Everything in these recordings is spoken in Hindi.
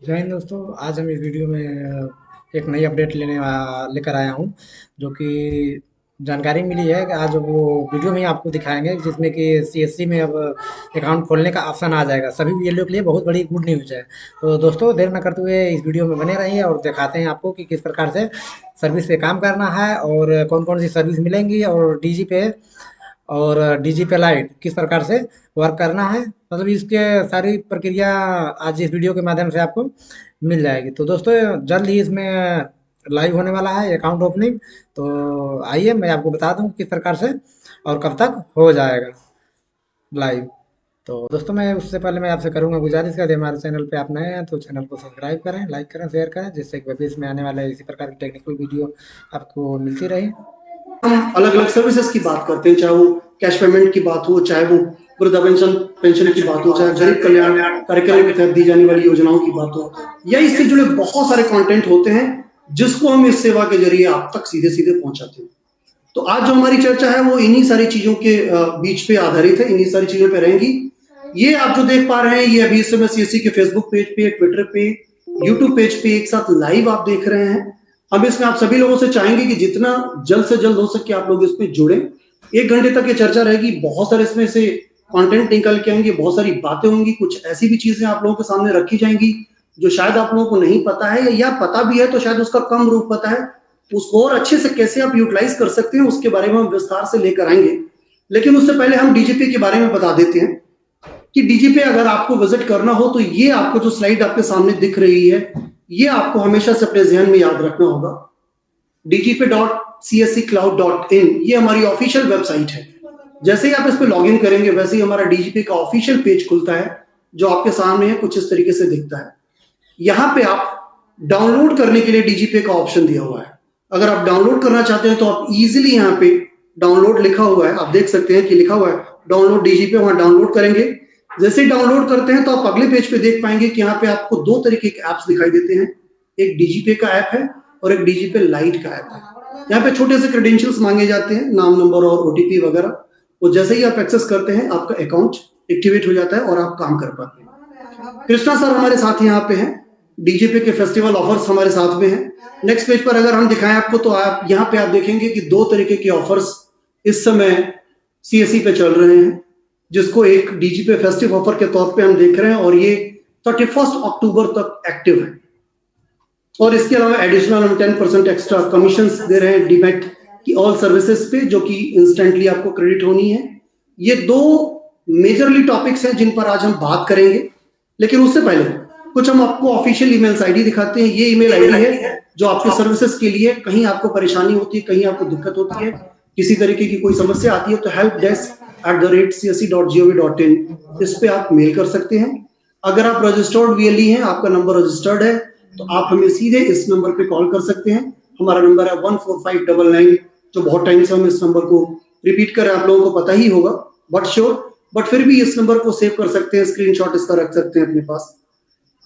जय हिंद दोस्तों। आज हम इस वीडियो में एक नई अपडेट लेकर आया हूँ, जो कि जानकारी मिली है कि आज वो वीडियो में ही आपको दिखाएंगे, जिसमें कि सीएससी में अब अकाउंट खोलने का ऑप्शन आ जाएगा। सभी वीडियो के लिए बहुत बड़ी गुड न्यूज़ है। तो दोस्तों, देर न करते हुए इस वीडियो में बने रहिए और दिखाते हैं आपको कि किस प्रकार से सर्विस पे काम करना है और कौन कौन सी सर्विस मिलेंगी, और डीजी पे और डीजी पे लाइट किस प्रकार से वर्क करना है। मतलब इसके सारी प्रक्रिया आज इस वीडियो के माध्यम से आपको मिल जाएगी। तो दोस्तों, जल्द ही इसमें लाइव होने वाला है अकाउंट ओपनिंग। तो आइए मैं आपको बता दूं किस प्रकार से और कब तक हो जाएगा लाइव। तो दोस्तों, मैं उससे पहले मैं आपसे करूंगा गुजारिश का, यदि हमारे चैनल पे आप नए हैं तो चैनल को सब्सक्राइब करें, लाइक करें, शेयर करें, जिससे कि भविष्य में आने वाले इसी प्रकार की टेक्निकल वीडियो आपको मिलती रहे। हम अलग अलग सर्विसेज की बात करते हैं, चाहे वो कैश पेमेंट की बात हो, चाहे वो वृद्धा पेंशन पेंशन की बात हो, चाहे गरीब कल्याण कार्यक्रम के तहत दी जाने वाली योजनाओं की बात हो, या इससे जुड़े बहुत सारे कंटेंट होते हैं जिसको हम इस सेवा के जरिए आप तक सीधे सीधे पहुंचाते हैं। तो आज जो हमारी चर्चा है वो इन्हीं सारी चीजों के बीच पे आधारित है, इन्हीं सारी चीजों पे रहेंगी। ये आप जो देख पा रहे हैं, ये अभी इस समय सीएससी के फेसबुक पेज पे, ट्विटर पे, यूट्यूब पेज पे एक साथ लाइव आप देख रहे हैं। हम इसमें आप सभी लोगों से चाहेंगे कि जितना जल्द से जल्द हो सके आप लोग इसमें जुड़े। 1 घंटे तक ये चर्चा रहेगी, बहुत सारे इसमें से कंटेंट निकल के आएंगे, बहुत सारी बातें होंगी, कुछ ऐसी भी चीजें आप लोगों के सामने रखी जाएंगी जो शायद आप लोगों को नहीं पता है, या पता भी है तो शायद उसका कम रूप पता है। उसको और अच्छे से कैसे आप यूटिलाइज कर सकते हैं उसके बारे में हम विस्तार से लेकर आएंगे। लेकिन उससे पहले हम डीजीपी के बारे में बता देते हैं कि डीजीपी अगर आपको विजिट करना हो तो ये आपको जो स्लाइड आपके सामने दिख रही है, ये आपको हमेशा से अपने ध्यान में याद रखना होगा। dgp.csccloud.in ये हमारी ऑफिशियल वेबसाइट है। जैसे ही आप इस पे लॉगिन करेंगे वैसे ही हमारा डीजीपी का ऑफिशियल पेज खुलता है, जो आपके सामने है, कुछ इस तरीके से दिखता है। यहाँ पे आप डाउनलोड करने के लिए डीजीपी का ऑप्शन दिया हुआ है। अगर आप डाउनलोड करना चाहते हैं तो आप इजीली यहाँ पे डाउनलोड लिखा हुआ है, आप देख सकते हैं कि लिखा हुआ है डाउनलोड डीजीपी, वहां डाउनलोड करेंगे। जैसे ही डाउनलोड करते हैं तो आप अगले पेज पे देख पाएंगे कि यहाँ पे आपको 2 तरीके के ऐप्स दिखाई देते हैं। एक डीजीपी का ऐप है और एक डीजीपी लाइट का ऐप है। यहाँ पे छोटे से क्रेडेंशियल्स मांगे जाते हैं, नाम, नंबर और ओटीपी वगैरह। वो जैसे ही आप एक्सेस करते हैं आपका अकाउंट एक्टिवेट हो जाता है और आप काम कर पाते हैं। कृष्णा सर हमारे साथ यहाँ पे हैं, डीजीपी के फेस्टिवल ऑफर्स हमारे साथ में हैं। नेक्स्ट पेज पर अगर हम दिखाएं आपको तो आप यहाँ पे आप देखेंगे कि 2 तरीके के ऑफर्स इस समय सीएससी पे चल रहे हैं, जिसको एक डीजीपी फेस्टिव ऑफर के तौर पे हम देख रहे हैं, और ये 31 अक्टूबर तक एक्टिव है। और इसके अलावा एडिशनल हम 10% एक्स्ट्रा कमीशन दे रहे हैं डीमैट की ऑल सर्विसेज पे, जो कि इंस्टेंटली आपको क्रेडिट होनी है। ये 2 मेजरली टॉपिक्स हैं जिन पर आज हम बात करेंगे। लेकिन उससे पहले कुछ हम आपको ऑफिशियल ईमेल आईडी दिखाते हैं। ये ईमेल आईडी है जो आपके सर्विसेज के लिए, कहीं आपको परेशानी होती है, कहीं आपको दिक्कत होती है, किसी तरीके की कोई समस्या आती है, तो helpdesk@csc.gov.in इस पे आप मेल कर सकते हैं। अगर आप रजिस्टर्ड वीएलई हैं, आपका नंबर रजिस्टर्ड है, तो आप हमें सीधे इस नंबर पे कॉल कर सकते हैं। हमारा नंबर है 14599, जो बहुत टाइम से हम इस नंबर को रिपीट कर रहे हैं, आप लोगों को पता ही होगा, बट फिर भी इस नंबर को सेव कर सकते हैं, स्क्रीनशॉट इसका रख सकते हैं अपने पास।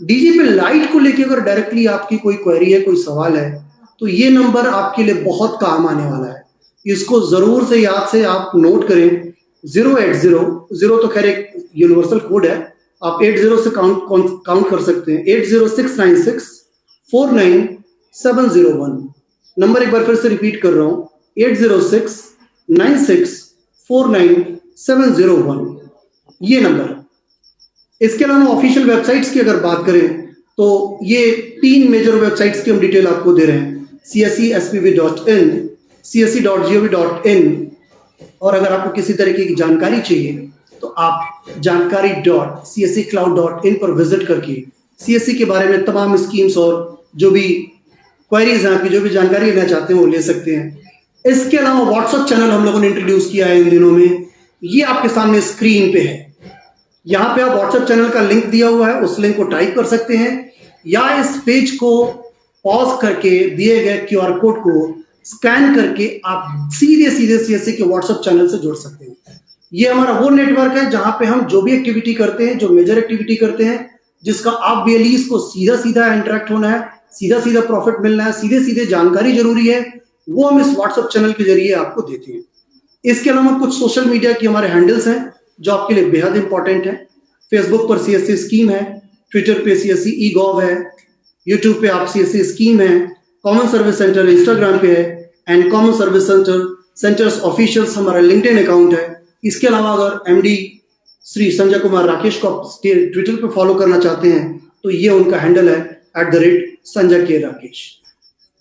डीजीपी लाइट को लेकर अगर डायरेक्टली आपकी कोई क्वेरी है, कोई सवाल है, तो ये नंबर आपके लिए बहुत काम आने वाला है। इसको जरूर से याद से आप नोट करें। 080 तो खैर एक यूनिवर्सल कोड है, आप 80 से काउंट कर सकते हैं। 806964971 नंबर एक बार फिर से रिपीट कर रहा हूं, 806964971 ये नंबर। इसके अलावा ऑफिशियल वेबसाइट्स की अगर बात करें तो ये 3 मेजर वेबसाइट्स की हम डिटेल आपको दे रहे हैं, cscspv.in, csc.gov.in, और अगर आपको किसी तरीके की जानकारी चाहिए तो आप जानकारी.csccloud.in पर विजिट करके सीएससी के बारे में तमाम स्कीम्स और जो भी क्वेरीज हैं, आपकी जो भी जानकारी लेना चाहते हैं वो ले सकते हैं। इसके अलावा व्हाट्सएप चैनल हम लोगों ने इंट्रोड्यूस किया है इन दिनों में, ये आपके सामने स्क्रीन पे है। यहाँ पे आप व्हाट्सएप चैनल का लिंक दिया हुआ है, उस लिंक को टाइप कर सकते हैं, या इस पेज को पॉज करके दिए गए क्यूआर कोड को स्कैन करके आप सीधे सीधे सीएससी के व्हाट्सएप चैनल से जुड़ सकते हैं। ये हमारा वो नेटवर्क है जहां पे हम जो भी एक्टिविटी करते हैं, जो मेजर एक्टिविटी करते हैं, जिसका आप वीएलईज को सीधा सीधा इंटरेक्ट होना है, सीधा सीधा प्रॉफिट मिलना है, सीधे सीधे जानकारी जरूरी है, वो हम इस व्हाट्सएप चैनल के जरिए आपको देते हैं। इसके अलावा कुछ सोशल मीडिया की हमारे हैंडल्स हैं जो आपके लिए बेहद इंपॉर्टेंट है। फेसबुक पर सीएससी स्कीम है, ट्विटर पे CSC e-gov है, यूट्यूब पे आप CSC स्कीम है, कॉमन सर्विस सेंटर इंस्टाग्राम पे है, and common service centres officials हमारा लिंक्डइन अकाउंट है। इसके अलावा अगर MD श्री संजय कुमार राकेश को आप ट्विटर पे फॉलो करना चाहते हैं तो ये उनका हैंडल है @संजय_k_राकेश।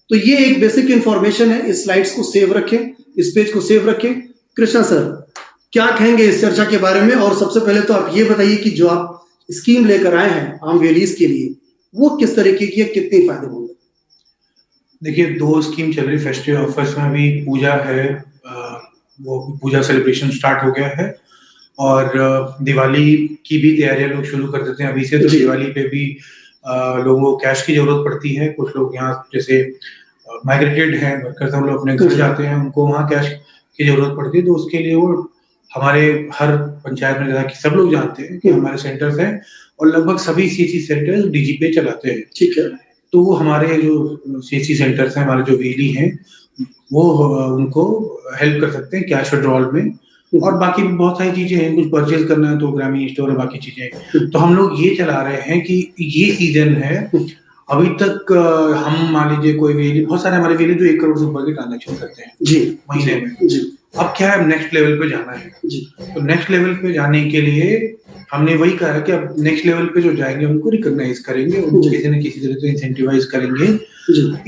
तो ये एक बेसिक इंफॉर्मेशन है। इस स्लाइड्स को सेव रखें, इस पेज को सेव रखें। कृष्णा सर क्या कहेंगे इस चर्चा के बारे में? और सबसे पहले तो आप ये बताइए कि जो आप स्कीम लेकर आए हैं आम वेलीज के लिए वो किस तरीके की है, कितनी फायदेमंद है? देखिए 2 स्कीम चल रही फेस्टिव ऑफर्स में। अभी पूजा है, वो पूजा सेलिब्रेशन स्टार्ट हो गया है और दिवाली की भी तैयारियां लोग शुरू कर देते हैं अभी से। तो दिवाली पे भी लोगों को कैश की जरूरत पड़ती है। कुछ लोग यहाँ जैसे माइग्रेटेड हैं वर्कर्स, हम लोग अपने घर जाते हैं, उनको वहाँ कैश की जरूरत पड़ती है। तो उसके लिए वो हमारे हर पंचायत में, जैसा कि सब लोग जानते हैं कि हमारे सेंटर्स हैं और लगभग सभी CSC सेंटर्स DGPay चलाते हैं। ठीक है। तो वो हमारे जो CSC सेंटर्स हैं, हमारे जो वेली हैं, वो उनको हेल्प कर सकते हैं कैश विड्रॉल में। और बाकी भी बहुत सारी चीजें हैं, कुछ परचेज करना है तो ग्रामीण स्टोर और बाकी चीजें। तो हम लोग ये चला रहे हैं कि ये सीजन है। अभी तक हम मान लीजिए कोई वेली, बहुत सारे हमारे वेली जो 1 करोड़ से ऊपर के ट्रांजेक्शन करते हैं जी महीने में। जी। अब क्या है, नेक्स्ट लेवल पे जाना है जी। तो नेक्स्ट लेवल पे जाने के लिए हमने वही कहा है कि अब नेक्स्ट लेवल पे जो जाएंगे उनको रिकॉग्नाइज करेंगे, उनको किसी न किसी तरह से इंसेंटिवाइज करेंगे।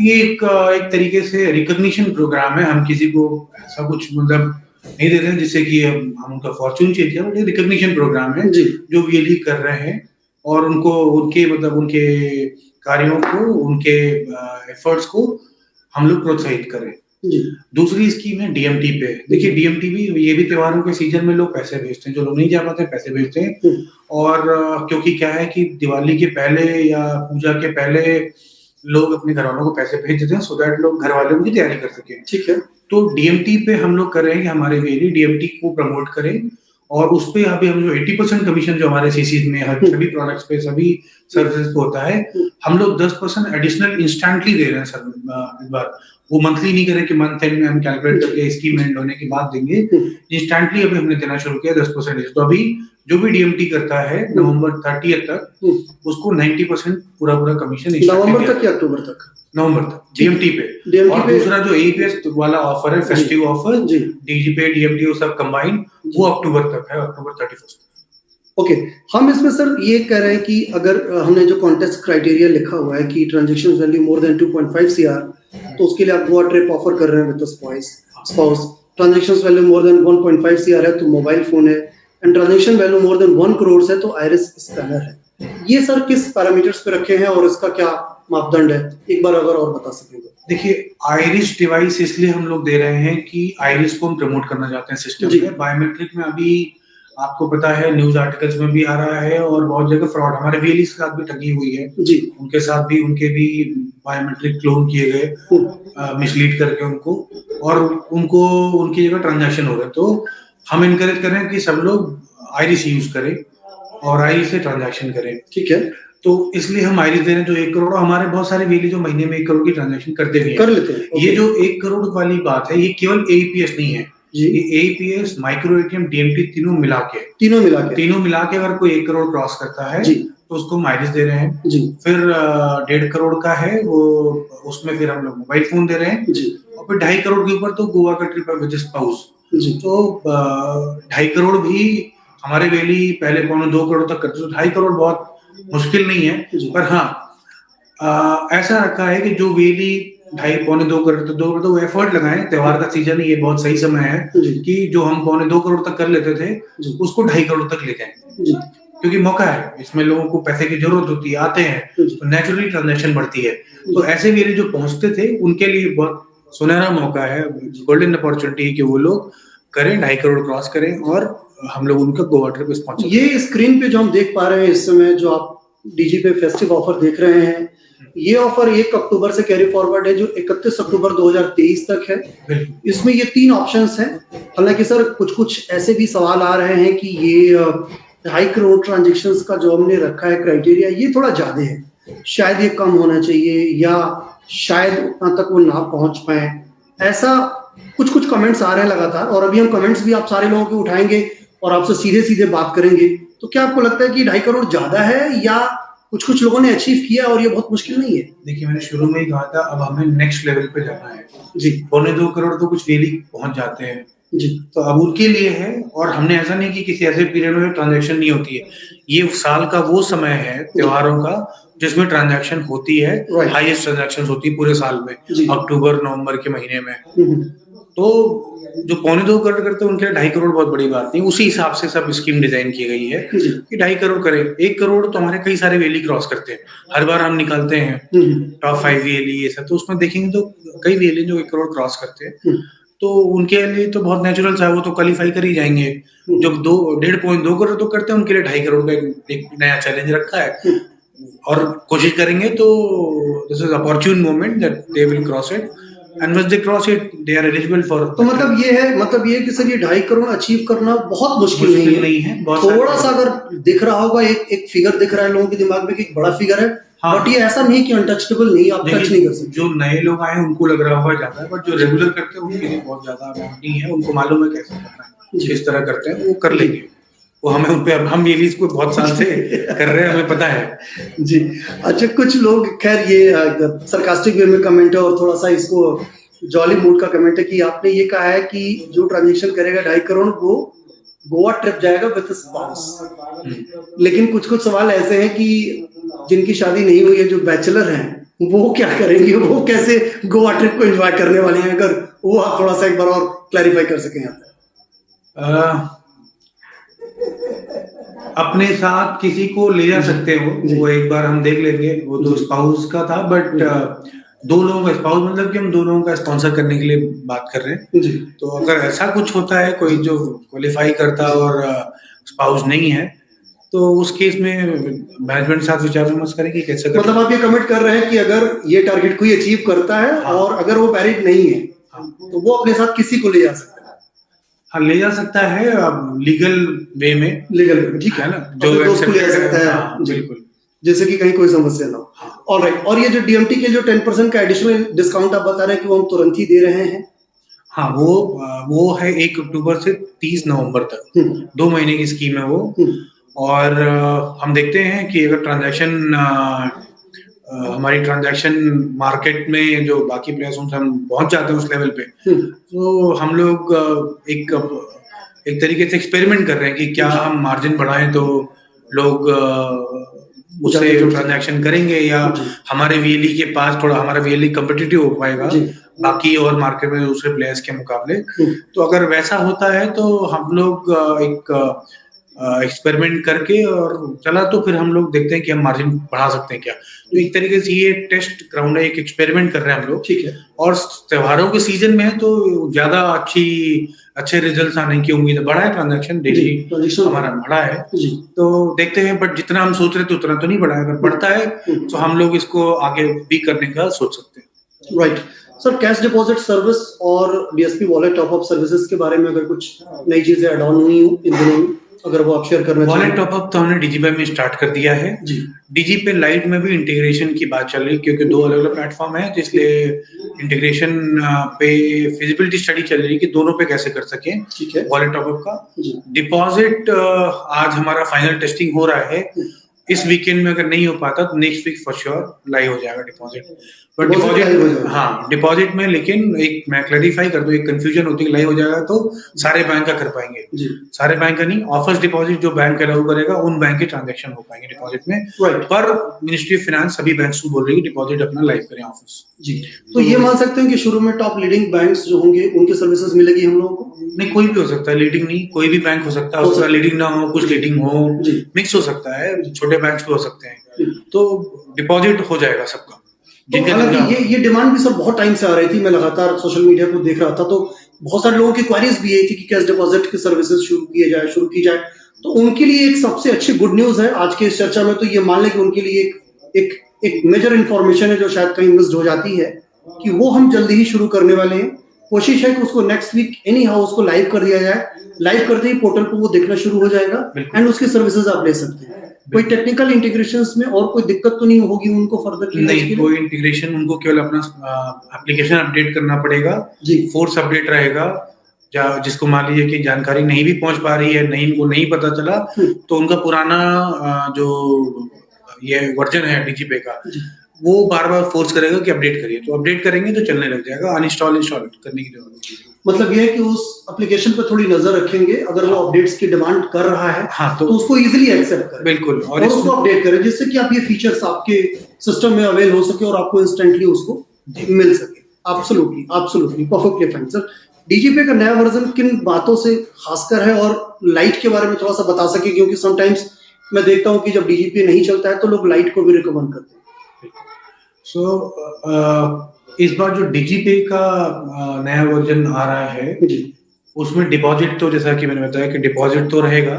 ये एक तरीके से रिकॉग्निशन प्रोग्राम है। हम किसी को ऐसा कुछ मतलब नहीं देते हैं जिससे कि हम उनका फॉर्चून चेंज करें, ये रिकॉग्निशन प्रोग्राम है जो वेली कर रहे हैं और उनको उनके मतलब उनके कार्यों को, उनके एफर्ट्स को हम लोग प्रोत्साहित करें। दूसरी स्कीम है DMT पे। देखिए DMT भी, ये भी त्योहारों के सीजन में लोग पैसे भेजते हैं, जो लोग नहीं जा पाते पैसे भेजते हैं। और क्योंकि क्या है कि दिवाली के पहले या पूजा के पहले लोग अपने घर वालों को पैसे भेज देते हैं, सो दैट लोग घर वाले उनकी तैयारी कर सकें। ठीक है। तो DMT पे हम लोग कर रहे हैं कि हमारे वेली DMT को प्रमोट करें और उस पे अभी हम जो 80% कमीशन जो हमारे CCs में सभी प्रोडक्ट्स पे, सभी सर्विसेज पे होता है, हम लोग 10% एडिशनल इंस्टेंटली दे रहे हैं सर इस बार। वो मंथली नहीं करें कि मंथ एंड में हम कैलकुलेट करके स्कीम एंड होने के बाद देंगे, इंस्टेंटली अभी हमने देना शुरू किया 10%। तो अभी जो भी DMT करता है नवंबर 30 तक उसको 90% पूरा कमीशन नवंबर तक या अक्टूबर तक? नवंबर तक DMT पे। और दूसरा जो APS वाला ऑफर है, फेस्टिव ऑफर, DGPay DMT वो सब कंबाइन, वो अक्टूबर तक है, अक्टूबर 31। ओके। हम इसमें सर ये कह रहे हैं कि अगर हमने जो कॉन्टेस्ट क्राइटेरिया लिखा हुआ है कि transaction value more than 2.5 CR, तो उसके लिए आप गोवा ट्रिप ऑफर कर रहे हैं with spouse. Transaction value more than 1.5 CR है तो मोबाइल फोन है, and transaction value more than 1 crore है तो आइरिस स्कैनर है। ये सर किस पैरामीटर्स पे रखे हैं और इसका क्या मापदंड है, एक बार अगर और बता सकें तो? देखिए आइरिस डिवाइस इसलिए हम लोग दे रहे हैं कि आइरिस को हम प्रमोट करना चाहते हैं सिस्टम में। बायोमेट्रिक में अभी आपको पता है न्यूज आर्टिकल्स में भी आ रहा है और बहुत जगह फ्रॉड हमारे वेली के साथ भी ठगी हुई है जी। उनके साथ भी उनके भी बायोमेट्रिक क्लोन किए गए, मिसलीड करके उनको, और उनको उनकी जगह ट्रांजैक्शन हो रहे। तो हम इनकरेज कर रहे हैं कि सब लोग आइरिस यूज करें और आइरिस से ट्रांजैक्शन करें। ठीक है। तो इसलिए हम आइरिस दे रहे हैं जो 1 करोड़, हमारे बहुत सारे वेली जो महीने में 1 करोड़ की ट्रांजैक्शन करते भी कर लेते हैं। ये जो 1 करोड़ वाली बात है, ये केवल APS नहीं है, ये APS, माइक्रो ATM, DMT तीनों मिला के अगर कोई 1 करोड़ क्रॉस करता है तो उसको हम आइरिस दे रहे हैं जी। फिर 1.5 करोड़ का है वो, उसमें फिर हम लोग मोबाइल फोन दे रहे हैं जी। और फिर 2.5 करोड़ के ऊपर तो गोवा का ट्रिप विद स्पाउस जी। तो 2.5 करोड़ भी हमारे वेली पहले 2 करोड़ तक करते, तो 2.5 करोड़ बहुत मुश्किल नहीं है। पर हाँ ऐसा रखा है कि जो वेली 2.5-2 करोड़ तो 2 करोड़ तो एफर्ट लगाएं। त्योहार का सीजन है, ये बहुत सही समय है कि जो हम 2.5 करोड़ तक कर लेते थे उसको 2.5 करोड़ तक ले जाएं, क्योंकि मौका है इसमें, लोगों को पैसे की जरूरत होती है, आते हैं तो नेचुरली ट्रांजैक्शन बढ़ती है। तो ऐसे वेली जो पहुंचते थे उनके लिए बहुत सुनहरा मौका है, गोल्डन अपॉर्चुनिटी कि वो लोग करें, 2.5 करोड़ क्रॉस करें और हम लोग उनका गोवा ट्रिप स्पॉन्सर। ये स्क्रीन पे जो हम देख पा रहे हैं इस समय, जो आप DGPay फेस्टिव ऑफर देख रहे हैं, ये ऑफर 1 अक्टूबर से कैरी फॉरवर्ड है जो 31 अक्टूबर 2023 तक है। इसमें ये 3 ऑप्शंस हैं। हालांकि सर कुछ ऐसे भी सवाल आ रहे हैं कि ये 2.5 करोड़ ट्रांजैक्शंस का जो हमने रखा है क्राइटेरिया, ये थोड़ा ज्यादा है, शायद ये कम होना चाहिए या शायद उतना तक वो ना पहुंच पाए। ऐसा कुछ कमेंट्स आ रहे हैं लगातार, और अभी हम कमेंट्स भी आप सारे लोगों के उठाएंगे और आपसे सीधे बात करेंगे। तो क्या आपको लगता है कि 2.5 करोड़ ज्यादा है या कुछ लोगों ने अचीव किया और ये बहुत मुश्किल नहीं है। देखिए मैंने शुरू में ही कहा था, अब हमें नेक्स्ट लेवल पे जाना है जी। 2.25 करोड़ तो कुछ डेली पहुंच जाते हैं जी। तो अब उनके लिए है। और हमने ऐसा नहीं कि किसी ऐसे पीरियड में ट्रांजैक्शन नहीं होती है, ये साल का वो समय है त्योहारों का जिसमें ट्रांजैक्शन होती है, हाईएस्ट ट्रांजैक्शन होती है पूरे साल में, अक्टूबर नवंबर के महीने में। तो जो 2.25 करोड़ करते हैं उनके लिए 2.5 करोड़ बहुत बड़ी बात नहीं, उसी हिसाब से सब स्कीम डिजाइन की गई है कि 2.5 करोड़ करें। 1 करोड़ तो हमारे कई सारे वेली क्रॉस करते हैं, हर बार हम निकालते हैं टॉप 5 वेली ये सब, तो उसमें देखेंगे तो कई वेली जो 1 करोड़ क्रॉस करते हैं, तो उनके लिए तो बहुत नेचुरल सा, वो तो क्वालिफाई कर ही जाएंगे। जब 2.5 करोड़ तो करते हैं, उनके लिए 2.5 करोड़ का एक नया चैलेंज रखा है और कोशिश करेंगे तो this is opportune moment that they will cross it and once they cross it they are eligible for। तो मतलब ये है कि सर ये 2.5 करोड़ अचीव करना बहुत मुश्किल नहीं है। थोड़ा सा अगर दिख रहा होगा, एक फिगर दिख रहा है लोगों के दिमाग में कि एक बड़ा फिगर है, बट ये ऐसा नहीं कि अनटचेबल नहीं, आप टच नहीं कर सकते। जो नए लोग आए उनको लग रहा होगा ज्यादा है, बट जो रेगुलर करते हैं उनके लिए बहुत ज्यादा अमाउंट नहीं है, उनको मालूम है कैसे करना है, किस तरह करते हैं वो कर लेंगे। वो हमें उन पे, हम ये भी इसको बहुत साल से कर रहे हैं, हमें पता है जी। अच्छा, कुछ लोग, खैर ये सरकास्टिक वे में कमेंट है और थोड़ा सा इसको जॉली मूड का कमेंट है कि आपने ये कहा है कि जो ट्रांजैक्शन करेगा 2.5 करोड़ वो गोवा ट्रिप जाएगा विद स्पाउस, लेकिन कुछ सवाल ऐसे हैं कि जिनकी शादी नहीं हुई है, जो बैचलर हैं, वो क्या करेंगे, वो कैसे गोवा ट्रिप को एंजॉय करने वाले हैं? अगर वो आप थोड़ा सा एक बार और क्लैरिफाई कर सकें यहाँ पे। अपने साथ किसी को ले जा सकते हो, वो एक बार हम देख लेंगे, वो तो स्पाउस का था, बट 2 लोगों का स्पाउस मतलब कि हम 2 लोगों का स्पॉन्सर करने के लिए बात कर रहे हैं जी। तो अगर ऐसा कुछ होता है, कोई जो क्वालिफाई करता और स्पाउस नहीं है, तो उस केस में मैनेजमेंट साथ विचार विमर्श करेगी कैसे मतलब आप ये कमिट कर रहे हैं कि अगर ये टारगेट कोई अचीव करता है और अगर वो मैरिड नहीं है तो वो अपने साथ किसी को ले जा सकता है? हाँ, ले जा सकता है, लीगल वे में, ठीक है ना, जो दोस्त को ले जा सकता है बिल्कुल, जैसे कि कहीं कोई समस्या ना हो। ऑलराइट, और ये जो डीएमटी के जो 10% का एडिशनल डिस्काउंट आप बता रहे हैं कि वो हम तुरंत ही दे रहे हैं? हाँ, वो है 1 अक्टूबर से 30 नवंबर तक, 2 महीने की स्कीम है वो। और हम देखते हैं कि अगर ट्रांजैक्शन हमारी ट्रांजैक्शन मार्केट में जो बाकी प्लेयर्स उनसे हम पहुंच जाते हैं उस लेवल पे, तो हम लोग एक तरीके से एक्सपेरिमेंट कर रहे हैं कि क्या हम मार्जिन बढ़ाएं तो लोग उससे ट्रांजैक्शन करेंगे, या हमारे वीएलई के पास थोड़ा हमारा वीएलई कम्पिटिटिव हो पाएगा बाकी और मार्केट में दूसरे प्लेयर्स के मुकाबले। तो अगर वैसा होता है तो हम लोग एक एक्सपेरिमेंट करके और चला तो फिर हम लोग देखते हैं कि हम मार्जिन बढ़ा सकते हैं क्या। तो एक तरीके से ये टेस्ट ग्राउंड है, एक एक्सपेरिमेंट कर रहे हैं हम लोग, ठीक है। और त्योहारों के सीजन में है तो ज्यादा अच्छे रिजल्ट्स आने की उम्मीद है। बढ़ा है ट्रांजैक्शन, डेली हमारा बढ़ा है, तो देखते हैं, बट जितना हम सोच रहे थे उतना तो नहीं बढ़ा है। अगर बढ़ता है तो हम लोग इसको आगे भी करने का सोच सकते हैं। Right sir, cash deposit service और डीएसपी वॉलेट टॉपअप सर्विसेज के बारे में अगर कुछ नई चीजें ऐड ऑन हुई हो इन दिनों में, अगर वो आप शेयर करना चाहें। वॉलेट टॉपअप तो हमने डिजीपे में स्टार्ट कर दिया है जी। डिजीपे लाइट में भी इंटीग्रेशन की बात चल रही है, क्योंकि 2 अलग अलग प्लेटफॉर्म है, जिसलिए इंटीग्रेशन पे फिजिबिलिटी स्टडी चल रही है कि दोनों पे कैसे कर सके वॉलेट टॉपअप का। डिपॉजिट आज हमारा फाइनल टेस्टिंग हो रहा है, इस वीकेंड में अगर नहीं हो पाता तो next week for sure live हो जाएगा डिपॉजिट। बट डिपॉजिट में, लेकिन एक मैं क्लैरिफाई कर दूं, एक कंफ्यूजन होती है, लाइव हो जाएगा तो सारे बैंक का कर पाएंगे जी। सारे बैंक का नहीं, ऑफर्स डिपॉजिट जो बैंक अलाउ करेगा उन बैंक के ट्रांजैक्शन हो पाएंगे डिपॉजिट में, पर मिनिस्ट्री ऑफ फाइनेंस सभी बैंक्स को बोल रही है डिपॉजिट अपना लाइव करें ऑफर्स जी। तो ये मान सकते हैं कि शुरू में टॉप लीडिंग बैंक्स जो होंगे उनके सर्विसेज मिलेगी हम लोगों को? नहीं, कोई भी हो सकता है, लीडिंग नहीं, कोई भी बैंक हो सकता है, उसका लीडिंग ना हो, कुछ लीडिंग हो, मिक्स हो सकता है, छोटे बैंक्स भी हो सकते हैं, तो डिपॉजिट हो जाएगा सबका। तो हालांकि ये डिमांड भी सर बहुत टाइम से आ रही थी, मैं लगातार सोशल मीडिया को देख रहा था, तो बहुत सारे लोगों की क्वेरीज भी यही थी कि कैश डिपॉजिट की सर्विसेज शुरू की जाए। तो उनके लिए एक सबसे अच्छी गुड न्यूज है आज के इस चर्चा में, तो ये मान लें कि उनके लिए एक मेजर इंफॉर्मेशन है जो शायद कहीं मिस हो जाती है, कि वो हम जल्दी ही शुरू करने वाले हैं। कोशिश है कि उसको नेक्स्ट वीक एनी हाउ उसको लाइव कर दिया जाए। लाइव करते ही पोर्टल पर वो देखना शुरू हो जाएगा एंड उसकी सर्विसेज आप ले सकते हैं। कोई टेक्निकल इंटीग्रेशंस में और कोई दिक्कत तो नहीं होगी उनको फर्दर? नहीं, कोई इंटीग्रेशन, उनको केवल अपना एप्लीकेशन अपडेट करना पड़ेगा जी। फोर्स अपडेट रहेगा, जिसको मान लीजिए कि जानकारी नहीं भी पहुंच पा रही है, नहीं, उनको नहीं पता चला, तो उनका पुराना जो ये वर्जन है डीजीपे का, वो बार बार फोर्स करेगा कि अपडेट करिए, तो अपडेट करेंगे तो चलने लग जाएगा, अनइंस्टॉल इंस्टॉल करने की जरूरत नहीं है। मतलब ये है कि उस एप्लीकेशन पर थोड़ी नजर रखेंगे, अगर वो अपडेट्स की डिमांड कर रहा है हाँ, तो उसको इजीली एक्सेप्ट करें, बिल्कुल, और उसको अपडेट करें, जिससे कि आप ये फीचर्स आपके सिस्टम में अवेल हो सके और आपको इंस्टेंटली उसको मिल सके। Absolutely absolutely perfectly fine sir. DigiPay का नया वर्जन किन बातों से खासकर है, और लाइट के बारे में थोड़ा सा बता सके, क्योंकि समटाइम्स मैं देखता हूं कि जब डीजीपी नहीं चलता है तो लोग लाइट को भी रिकमेंड करते हैं। इस बार जो डीजीपे का नया वर्जन आ रहा है उसमें डिपॉजिट, तो जैसा कि मैंने बताया कि डिपॉजिट तो रहेगा,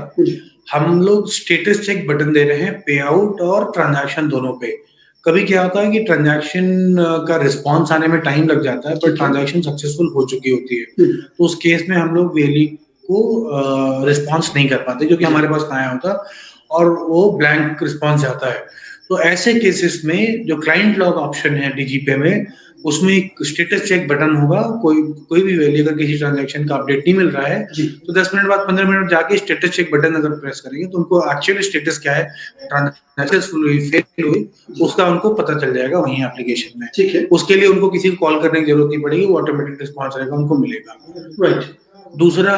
हम लोग स्टेटस चेक बटन दे रहे हैं पे आउट और ट्रांजैक्शन दोनों पे। कभी क्या होता है कि ट्रांजैक्शन का रिस्पांस आने में टाइम लग जाता है, पर ट्रांजैक्शन सक्सेसफुल हो चुकी होती है, तो उस केस में हम लोग वेली को रिस्पांस नहीं कर पाते, क्योंकि हमारे पास ना आया होता और वो ब्लैंक रिस्पांस जाता है। तो ऐसे केसेस में जो क्लाइंट लॉग ऑप्शन है डीजीपे में, उसमें एक स्टेटस चेक बटन होगा। कोई भी वैल्यू अगर किसी ट्रांजैक्शन का अपडेट नहीं मिल रहा है तो 10 मिनट बाद 15 मिनट जाके स्टेटस चेक बटन अगर प्रेस करेंगे तो उनको एक्चुअल स्टेटस क्या है, ट्रांजैक्शन हुई फेल हुई, उसका उनको पता चल जाएगा वहीं एप्लीकेशन में। ठीक है, उसके लिए उनको किसी को कॉल करने की जरूरत नहीं पड़ेगी, वो ऑटोमेटिक रिस्पॉन्स रहेगा, उनको मिलेगा। राइट। दूसरा,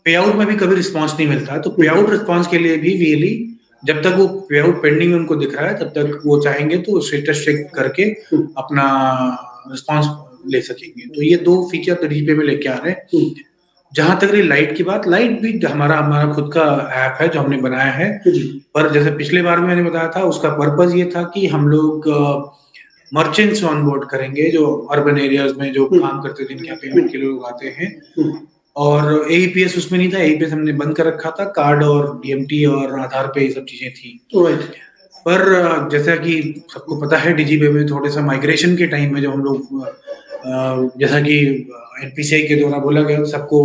पे आउट में भी कभी रिस्पॉन्स नहीं मिलता है, तो पे आउट रिस्पॉन्स के लिए भी वीएलई जब तक वो पे आउट पेंडिंग में उनको दिख रहा है तब तक वो चाहेंगे तो स्टेटस चेक करके अपना रिस्पांस ले सकेंगे। तो ये दो फीचर तो डीजीपे में लेके आ रहे हैं। जहां तक रही लाइट की बात, लाइट भी हमारा खुद का ऐप है जो हमने बनाया है, पर जैसे पिछले बार में मैंने बताया था, उसका पर्पज ये था कि हम लोग मर्चेंट्स ऑनबोर्ड करेंगे जो अर्बन एरियाज में जो काम करते हैं, जिनके पेमेंट के लोग आते हैं, और एईपीएस उसमें नहीं था, एईपीएस हमने बंद कर रखा था, कार्ड और डीएमटी और आधार पे ये सब चीजें थी। पर जैसा कि सबको पता है डीजीपे में थोड़े सा माइग्रेशन के टाइम में जब हम लोग जैसा कि एनपीसीआई के द्वारा बोला गया सबको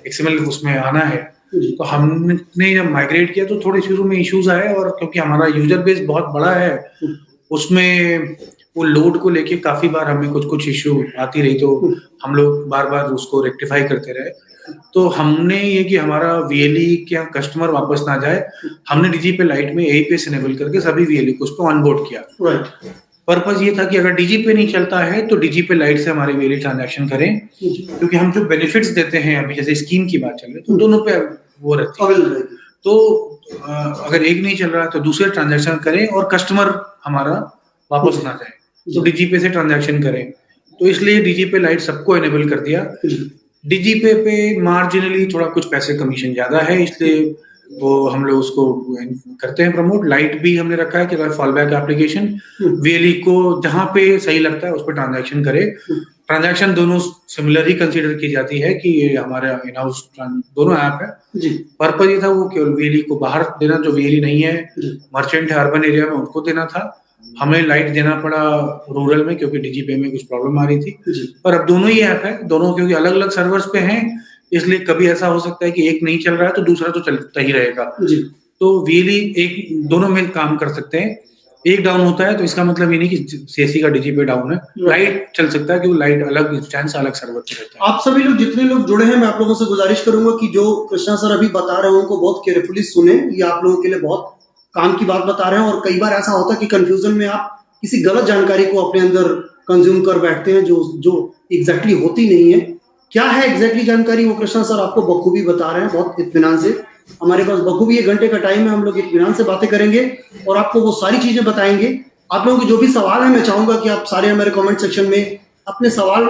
एक्सएमएल उसमें आना है, तो हमने जब माइग्रेट किया तो थोड़े शुरू में इश्यूज आए, और क्योंकि हमारा यूजर बेस बहुत बड़ा है उसमें वो लोड को लेके काफी बार हमें कुछ इश्यू आती रही, तो हम लोग बार बार उसको रेक्टिफाई करते रहे। तो हमने ये कि हमारा वीएलई क्या कस्टमर वापस ना जाए, हमने डीजीपे लाइट में एईपीएस इनेबल करके सभी वीएलई को उस पर ऑनबोर्ड किया। पर्पस ये था कि अगर डीजीपे नहीं चलता है तो डीजीपे लाइट से हमारे वीएलई ट्रांजैक्शन करें, क्योंकि हम जो बेनिफिट्स देते हैं अभी जैसे स्कीम की बात चल रही है तो दोनों पे वो रहती है। तो अगर एक नहीं चल रहा है तो दूसरे ट्रांजैक्शन करें और कस्टमर हमारा वापस ना जाए, तो डीजीपे से ट्रांजैक्शन करें। तो इसलिए डीजीपे लाइट सबको इनेबल कर दिया। डीजीपे पे मार्जिनली थोड़ा कुछ पैसे कमीशन ज्यादा है, इसलिए वो हम लोग उसको करते हैं प्रमोट। लाइट भी हमने रखा है कि अगर फॉल बैक एप्लीकेशन वीएलई को जहां पे सही लगता है उस पर ट्रांजैक्शन करे। ट्रांजैक्शन दोनों सिमिलर ही कंसीडर की जाती है कि ये हमारे इन हाउस दोनों ऐप है। पर्पज ये था वो केवल वीएलई को बाहर देना, जो वीएलई नहीं है मर्चेंट है अर्बन एरिया में, उनको देना था। हमें लाइट देना पड़ा रूरल में क्योंकि डीजीपे में कुछ प्रॉब्लम आ रही थी। पर अब दोनों ही ऐप है, दोनों क्योंकि अलग अलग सर्वर्स पे हैं, इसलिए कभी ऐसा हो सकता है कि एक नहीं चल रहा है तो दूसरा तो चलता ही रहेगा। तो वीएलई एक दोनों में काम कर सकते हैं। एक डाउन होता है तो इसका मतलब ये नहीं कि सीएससी का डीजीपे डाउन है, लाइट चल सकता है क्योंकि लाइट अलग इंस्टेंस अलग सर्वर पे रहता है। आप सभी लोग जितने लोग जुड़े हैं, मैं आप लोगों से गुजारिश करूंगा कि जो कृष्णा सर अभी बता रहे हैं उनको बहुत केयरफुली सुने। ये आप लोगों के लिए बहुत काम की बात बता रहे हैं, और कई बार ऐसा होता है कि कंफ्यूजन में आप किसी गलत जानकारी को अपने अंदर कंज्यूम कर बैठते हैं जो एग्जैक्टली होती नहीं है। क्या है एग्जैक्टली जानकारी, वो कृष्णा सर आपको बखूबी बता रहे हैं बहुत इत्मीनान से। हमारे पास बखूबी 1 घंटे का टाइम है, हम लोग इत्मीनान से बातें करेंगे और आपको वो सारी चीजें बताएंगे। आप लोगों के जो भी सवाल है, मैं चाहूंगा कि आप सारे हमारे कमेंट सेक्शन में अपने सवाल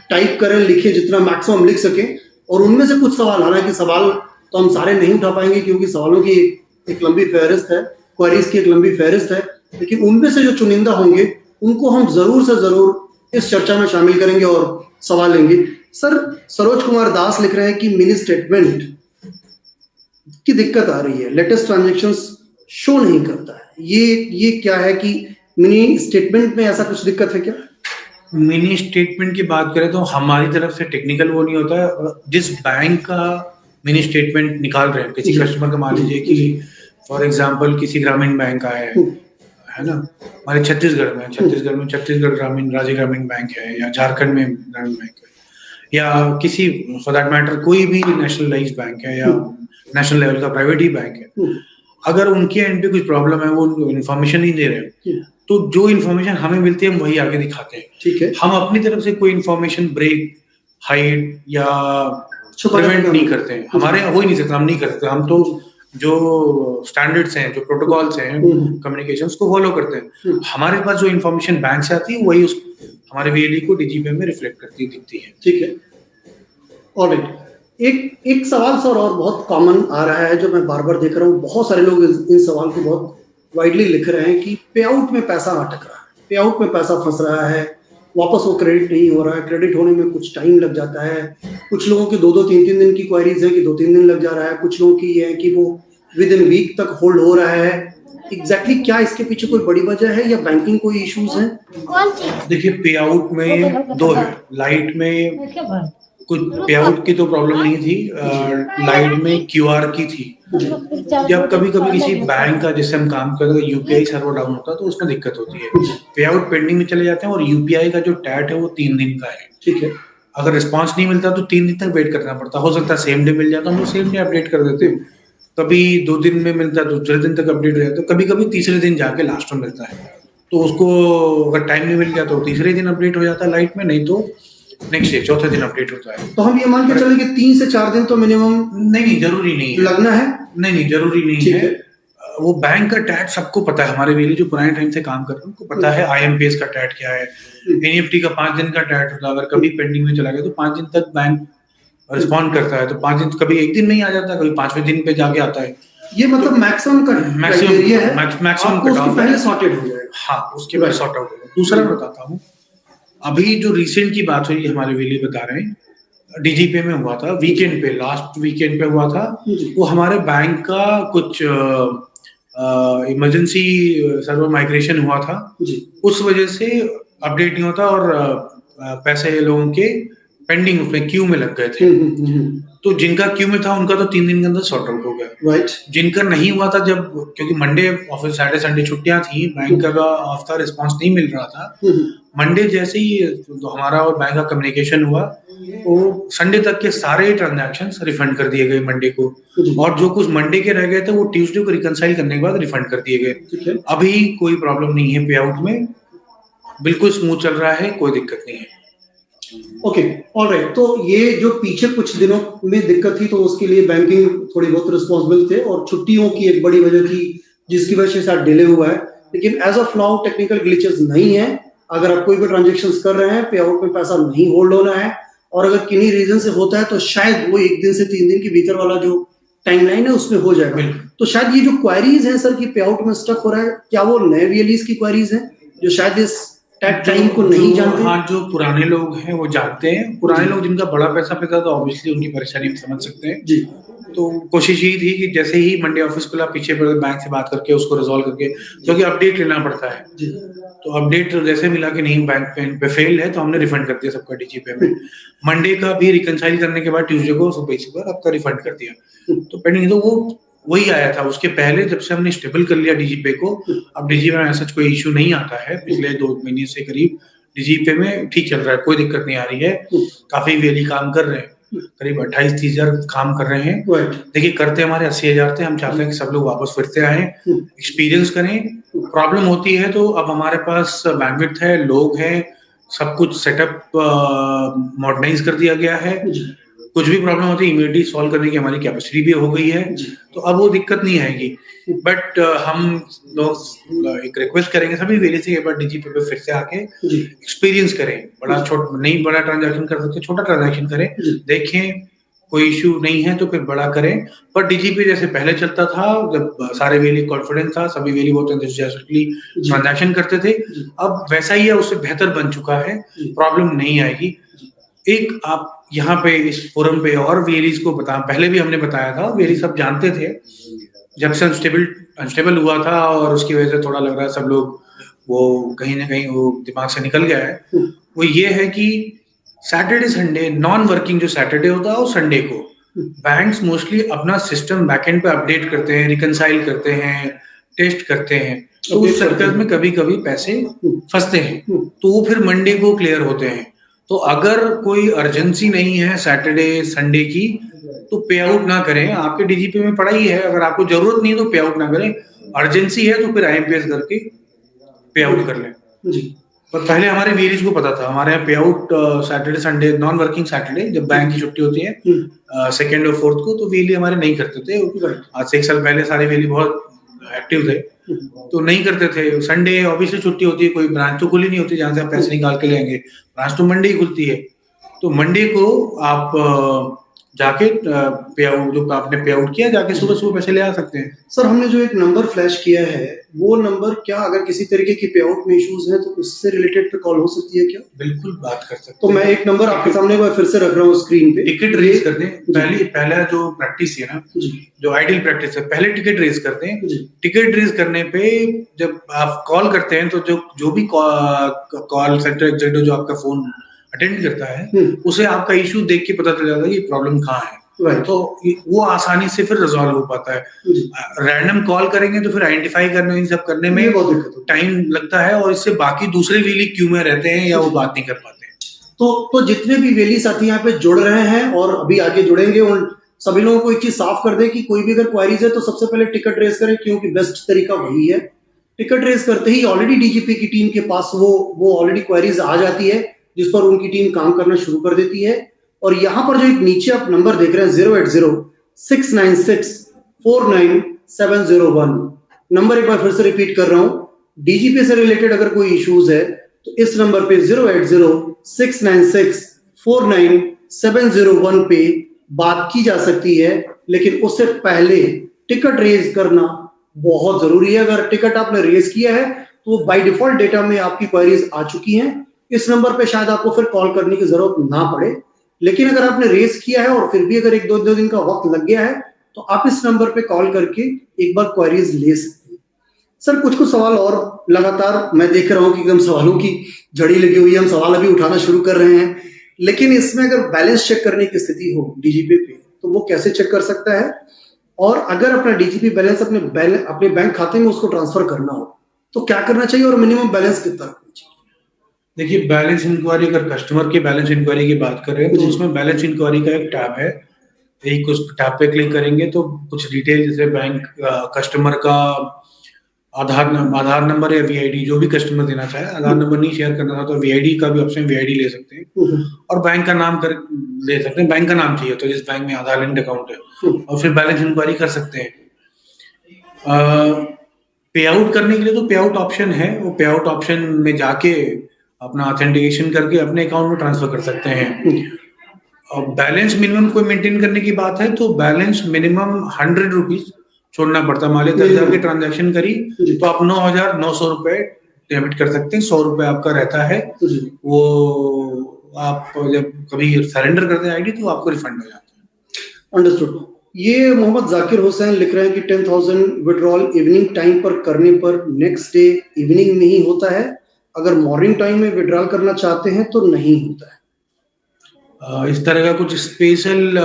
टाइप करें, लिखें, जितना मैक्सिमम लिख सके। और उनमें से कुछ सवाल, हालांकि सवाल तो हम सारे नहीं उठा पाएंगे क्योंकि सवालों की एक लंबी फहरिस्त है, क्वेरीज की एक लंबी फहरिस्त है, लेकिन उनमें से जो चुनिंदा होंगे उनको हम जरूर से जरूर इस चर्चा में शामिल करेंगे और सवाल लेंगे। सर, सरोज कुमार दास लिख रहे हैं कि मिनी स्टेटमेंट की दिक्कत आ रही है, लेटेस्ट ट्रांजैक्शंस शो नहीं करता है। ये क्या है कि मिनी स्टेटमेंट में ऐसा कुछ दिक्कत है क्या? मिनी स्टेटमेंट की बात करें तो हमारी तरफ से टेक्निकल वो नहीं होता है। जिस बैंक का मिनी स्टेटमेंट निकाल रहे हैं, किसी कस्टमर का मान लीजिए कि फॉर एग्जांपल किसी ग्रामीण बैंक का है ना, हमारे छत्तीसगढ़ में छत्तीसगढ़ ग्रामीण राज्य ग्रामीण बैंक है, या झारखंड में ग्रामीण बैंक है, या किसी फॉर दैट मैटर कोई भी नेशनलाइज्ड बैंक है या नेशनल लेवल का प्राइवेट ही बैंक है। अगर उनके एंड पे कुछ प्रॉब्लम है, वो इन्फॉर्मेशन नहीं दे रहे, तो जो इन्फॉर्मेशन हमें मिलती है हम वही आगे दिखाते हैं। ठीक है, हम अपनी तरफ से कोई इन्फॉर्मेशन ब्रेक, हाइड या प्रिवेंट नहीं करते हैं। हमारे यहाँ हो ही नहीं सकता, हम नहीं करते। हम तो जो स्टैंडर्ड्स हैं, जो प्रोटोकॉल्स हैं कम्युनिकेशंस को फॉलो करते हैं। हमारे पास जो इन्फॉर्मेशन बैंक से आती है वही उस हमारे वीएलई को डीजीपी में रिफ्लेक्ट करती दिखती है। ठीक है, ऑलराइट। एक सवाल सर और बहुत कॉमन आ रहा है, जो मैं बार बार देख रहा हूँ, बहुत सारे लोग इन सवाल को बहुत वाइडली लिख रहे हैं कि पे आउट में पैसा अटक रहा है, पे आउट में पैसा फंस रहा है, वापस वो क्रेडिट नहीं हो रहा है, क्रेडिट होने में कुछ टाइम लग जाता है। कुछ लोगों की 2-2, 3-3 दिन की क्वायरीज है कि 2-3 दिन लग जा रहा है। कुछ लोगों की ये है कि वो विद इन वीक तक होल्ड हो रहा है। एग्जैक्टली क्या इसके पीछे कोई बड़ी वजह है या बैंकिंग कोई इश्यूज है? देखिए, पे आउट में दो है। लाइट में कुछ पे आउट की तो प्रॉब्लम नहीं थी, लाइट में क्यूआर की थी। जब कभी कभी किसी बैंक का जिससे हम काम करते हैं यूपीआई सर्वर डाउन होता है तो उसमें दिक्कत होती है। पे आउट पेंडिंग में चले जाते हैं और यूपीआई का जो टैट है वो 3 दिन का है। ठीक है, अगर रिस्पांस नहीं मिलता तो 3 दिन तक वेट करना पड़ता। हो सकता है सेम डे मिल जाता, हम लोग सेम डे अपडेट कर देते हैं। कभी 2 दिन में मिलता है, दूसरे दिन तक अपडेट हो जाता है। कभी कभी तीसरे दिन जाके लास्ट में मिलता है, तो उसको अगर टाइम नहीं मिल गया तो तीसरे दिन अपडेट हो जाता है लाइट में, नहीं तो नेक्स्ट डे चौथे दिन अपडेट होता है। तो हम ये मान के चले कि 3 से 4 दिन तो मिनिमम नहीं जरूरी नहीं है लगना है। नहीं जरूरी नहीं है। वो बैंक का टैट सबको पता है। हमारे वेली जो पुराने टाइम से काम कर रहे हैं उनको पता है आईएमपीएस का टैट क्या है, एनईएफटी का 5 दिन का टैट होता है। अगर कभी पेंडिंग में चला गया तो 5 दिन तक बैंक रिस्पॉन्ड करता है। तो 5 दिन, कभी 1 दिन में ही आ जाता है, कभी 5वें दिन पे जाके आता है। ये मतलब मैक्सिमम का क्राइटेरिया है, मैक्सिमम आपको उसके पहले सॉर्टेड हो जाएगा। हाँ, उसके बाद सॉर्ट आउट होगा। दूसरा मैं बताता हूँ, अभी जो रिसेंट की बात हुई हमारे वेली बता रहे हैं, डीजीपी में हुआ था वीकेंड पे, लास्ट वीकेंड पे हुआ था। वो हमारे बैंक का कुछ इमरजेंसी सर्वर माइग्रेशन हुआ था, उस वजह से अपडेट नहीं होता और पैसे लोगों के पेंडिंग उसमें क्यू में लग गए थे। तो जिनका क्यू में था उनका तो 3 दिन के अंदर सॉर्ट आउट हो गया। राइट। जिनका नहीं हुआ था, जब क्योंकि मंडे ऑफिस, सैटरडे संडे छुट्टियां थी, बैंक का ऑफ था, रिस्पांस नहीं मिल रहा था। मंडे जैसे ही तो हमारा और बैंक का कम्युनिकेशन हुआ, वो संडे तक के सारे ट्रांजैक्शंस रिफंड कर दिए गए मंडे को, और जो कुछ मंडे के रह गए थे वो ट्यूसडे को रिकंसाइल करने के बाद रिफंड कर दिए गए। अभी कोई प्रॉब्लम नहीं है, पे आउट में बिल्कुल स्मूथ चल रहा है, कोई दिक्कत नहीं है। Okay, alright. तो ये जो पीछे कुछ दिनों में दिक्कत थी तो उसके लिए बैंकिंग थोड़ी बहुत रिस्पॉन्सिबल थे, और छुट्टियों की एक बड़ी वजह थी जिसकी वजह से शायद डिले हुआ है। लेकिन as of now technical glitches नहीं है। अगर आप कोई भी ट्रांजेक्शन्स कर रहे हैं, पे आउट में पैसा नहीं होल्ड होना है, और अगर किन्हीं रीजन से होता है तो शायद वो 1 दिन से 3 दिन के भीतर वाला जो टाइमलाइन है उसमें हो जाएगा। तो शायद ये जो क्वारीज हैं सर कि पे आउट में स्टक हो रहा है, क्या वो नए वीएलईज की क्वारीज हैं जो शायद इस टैट टाइम को नहीं जानते? हाँ, जो पुराने लोग हैं वो जानते हैं। पुराने लोग जिनका बड़ा पैसा पैसा तो ऑब्वियसली उनकी परेशानी हम समझ सकते हैं जी। तो कोशिश यही थी कि जैसे ही मंडे ऑफिस खुला, पीछे बैंक से बात करके उसको रिजॉल्व करके, क्योंकि अपडेट लेना पड़ता है जी। तो अपडेट जैसे मिला कि नहीं बैंक पे फेल है, तो हमने रिफंड कर दिया सबका डीजीपी में। मंडे का भी रिकंसाइल करने के बाद ट्यूसडे को सुबह आपका रिफंड कर दिया। तो पेंडिंग तो वो वही आया था। उसके पहले जब से हमने स्टेबल कर लिया डीजीपी को, अब डीजीपी में ऐसा कोई इश्यू नहीं आता है। पिछले 2 महीने से करीब डीजीपी में ठीक चल रहा है, कोई दिक्कत नहीं आ रही है। काफी वेली काम कर रहे हैं, करीब 28-30 हजार काम कर रहे हैं। देखिए, करते हमारे 80,000 थे। हम चाहते हैं कि सब लोग वापस फिर से आए, एक्सपीरियंस करें। प्रॉब्लम होती है तो अब हमारे पास बैंडविड्थ है, लोग हैं, सब कुछ सेटअप मॉडर्नाइज कर दिया गया है। कुछ भी प्रॉब्लम होती है इमीडिएटली सॉल्व करने की हमारी कैपेसिटी भी हो गई है, तो अब वो दिक्कत नहीं आएगी। बट हम लोग एक रिक्वेस्ट करेंगे सभी वेली से, एक बार डीजीपी पे फिर से आके एक्सपीरियंस करें। बड़ा ट्रांजैक्शन कर सकते, छोटा ट्रांजैक्शन करें, देखें कोई इश्यू नहीं है तो फिर बड़ा करें। पर डीजीपी जैसे पहले चलता था, जब सारे वेली कॉन्फिडेंस था, सभी वेली बहुत एंथुसियास्टिकली ट्रांजैक्शन करते थे, अब वैसा ही है, उससे बेहतर बन चुका है, प्रॉब्लम नहीं आएगी। एक आप यहाँ पे इस फोरम पे और वेलीज को पहले भी हमने बताया था, वेली सब जानते थे। जब से अनस्टेबल हुआ था और उसकी वजह से थोड़ा लग रहा है सब लोग वो कहीं ना कहीं वो दिमाग से निकल गया है, वो ये है कि सैटरडे संडे नॉन वर्किंग जो सैटरडे होता है और संडे को बैंक्स मोस्टली अपना सिस्टम बैकएंड पे अपडेट करते हैं, रिकंसाइल करते हैं, टेस्ट करते हैं। तो उस चक्कर में कभी कभी पैसे फंसते हैं, तो वो फिर मंडे को क्लियर होते हैं। तो अगर कोई अर्जेंसी नहीं है सैटरडे संडे की तो पे आउट ना करें। आपके डीजीपी में पड़ा ही है, अगर आपको जरूरत नहीं है तो पे आउट ना करें। अर्जेंसी है तो फिर आईएमपीएस करके पे आउट कर लें जी। पर पहले हमारे वीरीज को पता था, हमारे यहाँ पे out Saturday Sunday, non working Saturday जब बैंक की छुट्टी होती है सेकेंड और फोर्थ को, तो वेली हमारे नहीं करते थे। आज से 1 साल पहले सारे वेली बहुत एक्टिव थे तो नहीं करते थे। संडे ऑब्वियसली छुट्टी होती है, कोई ब्रांच तो खुली नहीं होती जहां से आप पैसे निकाल के ले आएंगे, ब्रांच तो मंडे ही खुलती है। तो मंडे को आप जाके पे आउट, जो आपने पे आउट किया, जाके सुबह सुबह पैसे ले आ सकते हैं। सर हमने जो एक नंबर फ्लैश किया है वो नंबर क्या अगर किसी तरीके की पे आउट में इश्यूज है तो उससे रिलेटेड पे कॉल हो सकती है क्या? बिल्कुल बात कर सकते हैं। तो मैं एक नंबर आपके सामने फिर से रख रहा हूँ स्क्रीन पे। टिकट रेज करते हैं। पहला जो प्रैक्टिस है ना, जो आइडियल प्रैक्टिस है, पहले टिकट रेज करते हैं। टिकट रेज करने पे जब आप कॉल करते हैं तो जो भी कॉल सेंटर एग्जीक्यूटिव जो आपका फोन अटेंड करता है उसे आपका इशू देख के पता चल जाता है कि प्रॉब्लम कहाँ है। तो वो आसानी से फिर रिजॉल्व हो पाता है। रैंडम कॉल करेंगे तो फिर आइडेंटिफाई करने, इन सब करने में बहुत टाइम लगता है और इससे बाकी दूसरे वेली क्यू में रहते हैं या वो बात नहीं कर पाते हैं। तो जितने भी वेली साथी यहाँ पे जुड़ रहे हैं और अभी आगे जुड़ेंगे, उन सभी लोगों को एक चीज साफ कर दे कि कोई भी अगर क्वारीज है तो सबसे पहले टिकट रेज करें, क्योंकि बेस्ट तरीका वही है। टिकट रेज करते ही ऑलरेडी डीजीपी की टीम के पास वो ऑलरेडी क्वारीज आ जाती है जिस पर उनकी टीम काम करना शुरू कर देती है। और यहाँ पर जो एक नीचे आप नंबर देख रहे हैं 080-696-49701 नंबर, एक बार फिर से रिपीट कर रहा हूं, डीजीपी से रिलेटेड अगर कोई इश्यूज है तो इस नंबर पे 080-696-49701 पे बात की जा सकती है। लेकिन उससे पहले टिकट रेज करना बहुत जरूरी है। अगर टिकट आपने रेज किया है तो बाय डिफॉल्ट डेटा में आपकी क्वेरीज आ चुकी हैं। इस नंबर पे शायद आपको फिर कॉल करने की जरूरत ना पड़े, लेकिन अगर आपने रेस किया है और फिर भी अगर 1-2 दिन का वक्त लग गया है तो आप इस नंबर पे कॉल करके एक बार क्वेरीज ले सकते हैं। सर कुछ सवाल और लगातार मैं देख रहा हूं कि एकदम सवालों की झड़ी लगी हुई है, हम सवाल अभी उठाना शुरू कर रहे हैं, लेकिन इसमें अगर बैलेंस चेक करने की स्थिति हो डीजीपी पे तो वो कैसे चेक कर सकता है? और अगर अपना डीजीपी बैलेंस अपने बैंक खाते में उसको ट्रांसफर करना हो तो क्या करना चाहिए और मिनिमम बैलेंस कितना रखना चाहिए? देखिए, बैलेंस इंक्वायरी, अगर कस्टमर के बैलेंस इंक्वायरी की बात कर रहे हैं तो उसमें बैलेंस इंक्वायरी का एक टैब है। एक उस टैब पे क्लिक करेंगे तो कुछ डिटेल जैसे बैंक, कस्टमर का आधार नंबर या वीआईडी, जो भी कस्टमर देना चाहे, आधार नंबर नहीं शेयर करना था तो वीआईडी का भी ऑप्शन, वीआईडी ले सकते हैं। और बैंक का नाम ले सकते हैं, बैंक का नाम चाहिए तो जिस बैंक में आधार लिंक्ड अकाउंट है, और फिर बैलेंस इंक्वायरी कर सकते हैं। पे आउट करने के लिए तो पे आउट ऑप्शन है, वो पे आउट ऑप्शन में जाके अपना ऑथेंटिकेशन करके अपने अकाउंट में ट्रांसफर कर सकते हैं। और बैलेंस मिनिमम कोई मेंटेन करने की बात है तो बैलेंस मिनिमम 100 रुपीज छोड़ना पड़ता है। मान लीजिए 10,000 की ट्रांजैक्शन करी तो आप 9,900 रुपए डेबिट कर सकते हैं। 100 रुपए आपका रहता है, वो आप जब कभी सरेंडर करते हैं आईडी तो आपको रिफंड हो जाता है। अंडरस्टूड। ये मोहम्मद जाकिर हुसैन लिख रहे हैं कि 10,000 विड्रॉल इवनिंग टाइम पर करने पर नेक्स्ट डे इवनिंग में ही होता है, अगर मॉर्निंग टाइम में विड्रॉल करना चाहते हैं तो नहीं होता है। इस तरह का कुछ स्पेशल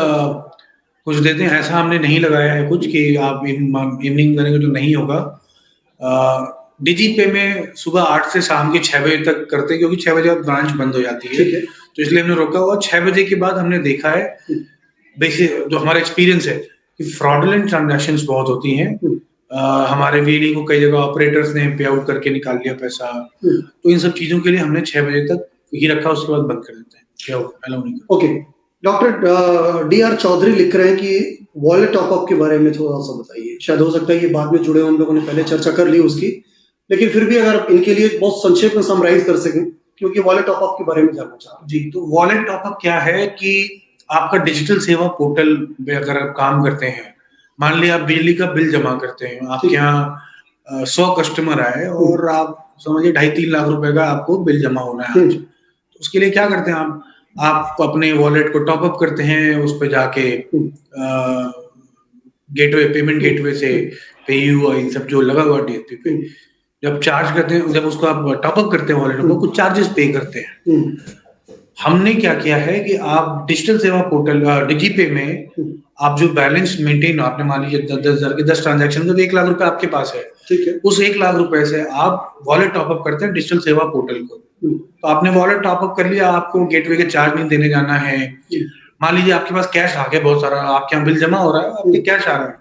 कुछ देते हैं, ऐसा हमने नहीं लगाया है कुछ कि आप इवनिंग करेंगे तो नहीं होगा। डिजीपे में सुबह 8 से शाम के 6 बजे तक करते हैं, क्योंकि 6 बजे ब्रांच बंद हो जाती है, तो इसलिए हमने रोका हुआ। 6 बजे के बाद हमने देखा है, बेसिक जो हमारा एक्सपीरियंस है कि फ्रॉडुलेंट ट्रांजैक्शंस बहुत होती हैं। हमारे वीडी को कई जगह ऑपरेटर्स ने पे आउट करके निकाल लिया पैसा, तो इन सब चीजों के लिए हमने 6 बजे तक ही रखा, उसके बाद बंद कर देते हैं। ओके, डॉक्टर DR चौधरी लिख रहे हैं कि वॉलेट टॉपअप के बारे में थोड़ा सा बताइए। शायद हो सकता है ये बाद में जुड़े हम लोगों ने पहले चर्चा कर ली उसकी, लेकिन फिर भी अगर इनके लिए बहुत संक्षेप में समराइज कर सकें, क्योंकि वॉलेट टॉपअप के बारे में जानना चाह रहा हूं। जी, तो वॉलेट टॉपअप क्या है कि आपका डिजिटल सेवा पोर्टल पे अगर आप काम करते हैं, मान लिया आप बिजली का बिल जमा करते हैं, आपके यहाँ 100 कस्टमर आए और आप समझिए 2.5-3 लाख रुपए का आपको बिल जमा होना है आज, तो उसके लिए क्या करते हैं आप अपने वॉलेट को टॉप अप करते हैं, उस पर जाके गेटवे, पेमेंट गेटवे से पेयू और इन सब जो लगा हुआ डीएसपी पे जब चार्ज करते हैं, जब उसको आप टॉप अप करते हैं वॉलेट को, कुछ चार्जेस पे करते हैं। हमने क्या किया है कि आप डिजिटल सेवा पोर्टल डिजीपे में आप जो बैलेंस मेंटेन आपने मान लीजिए 10,000 के 10 ट्रांजैक्शन का, 1 लाख रुपए आपके पास है, ठीक है। उस 1 लाख रुपए से आप वॉलेट टॉपअप करते हैं डिजिटल सेवा पोर्टल को। तो आपने वॉलेट टॉपअप कर लिया, आपको गेटवे के चार्ज नहीं देने जाना है। मान लीजिए आपके पास कैश आ गया बहुत सारा, आपके यहाँ बिल जमा हो रहा है, आपके कैश आ रहा है,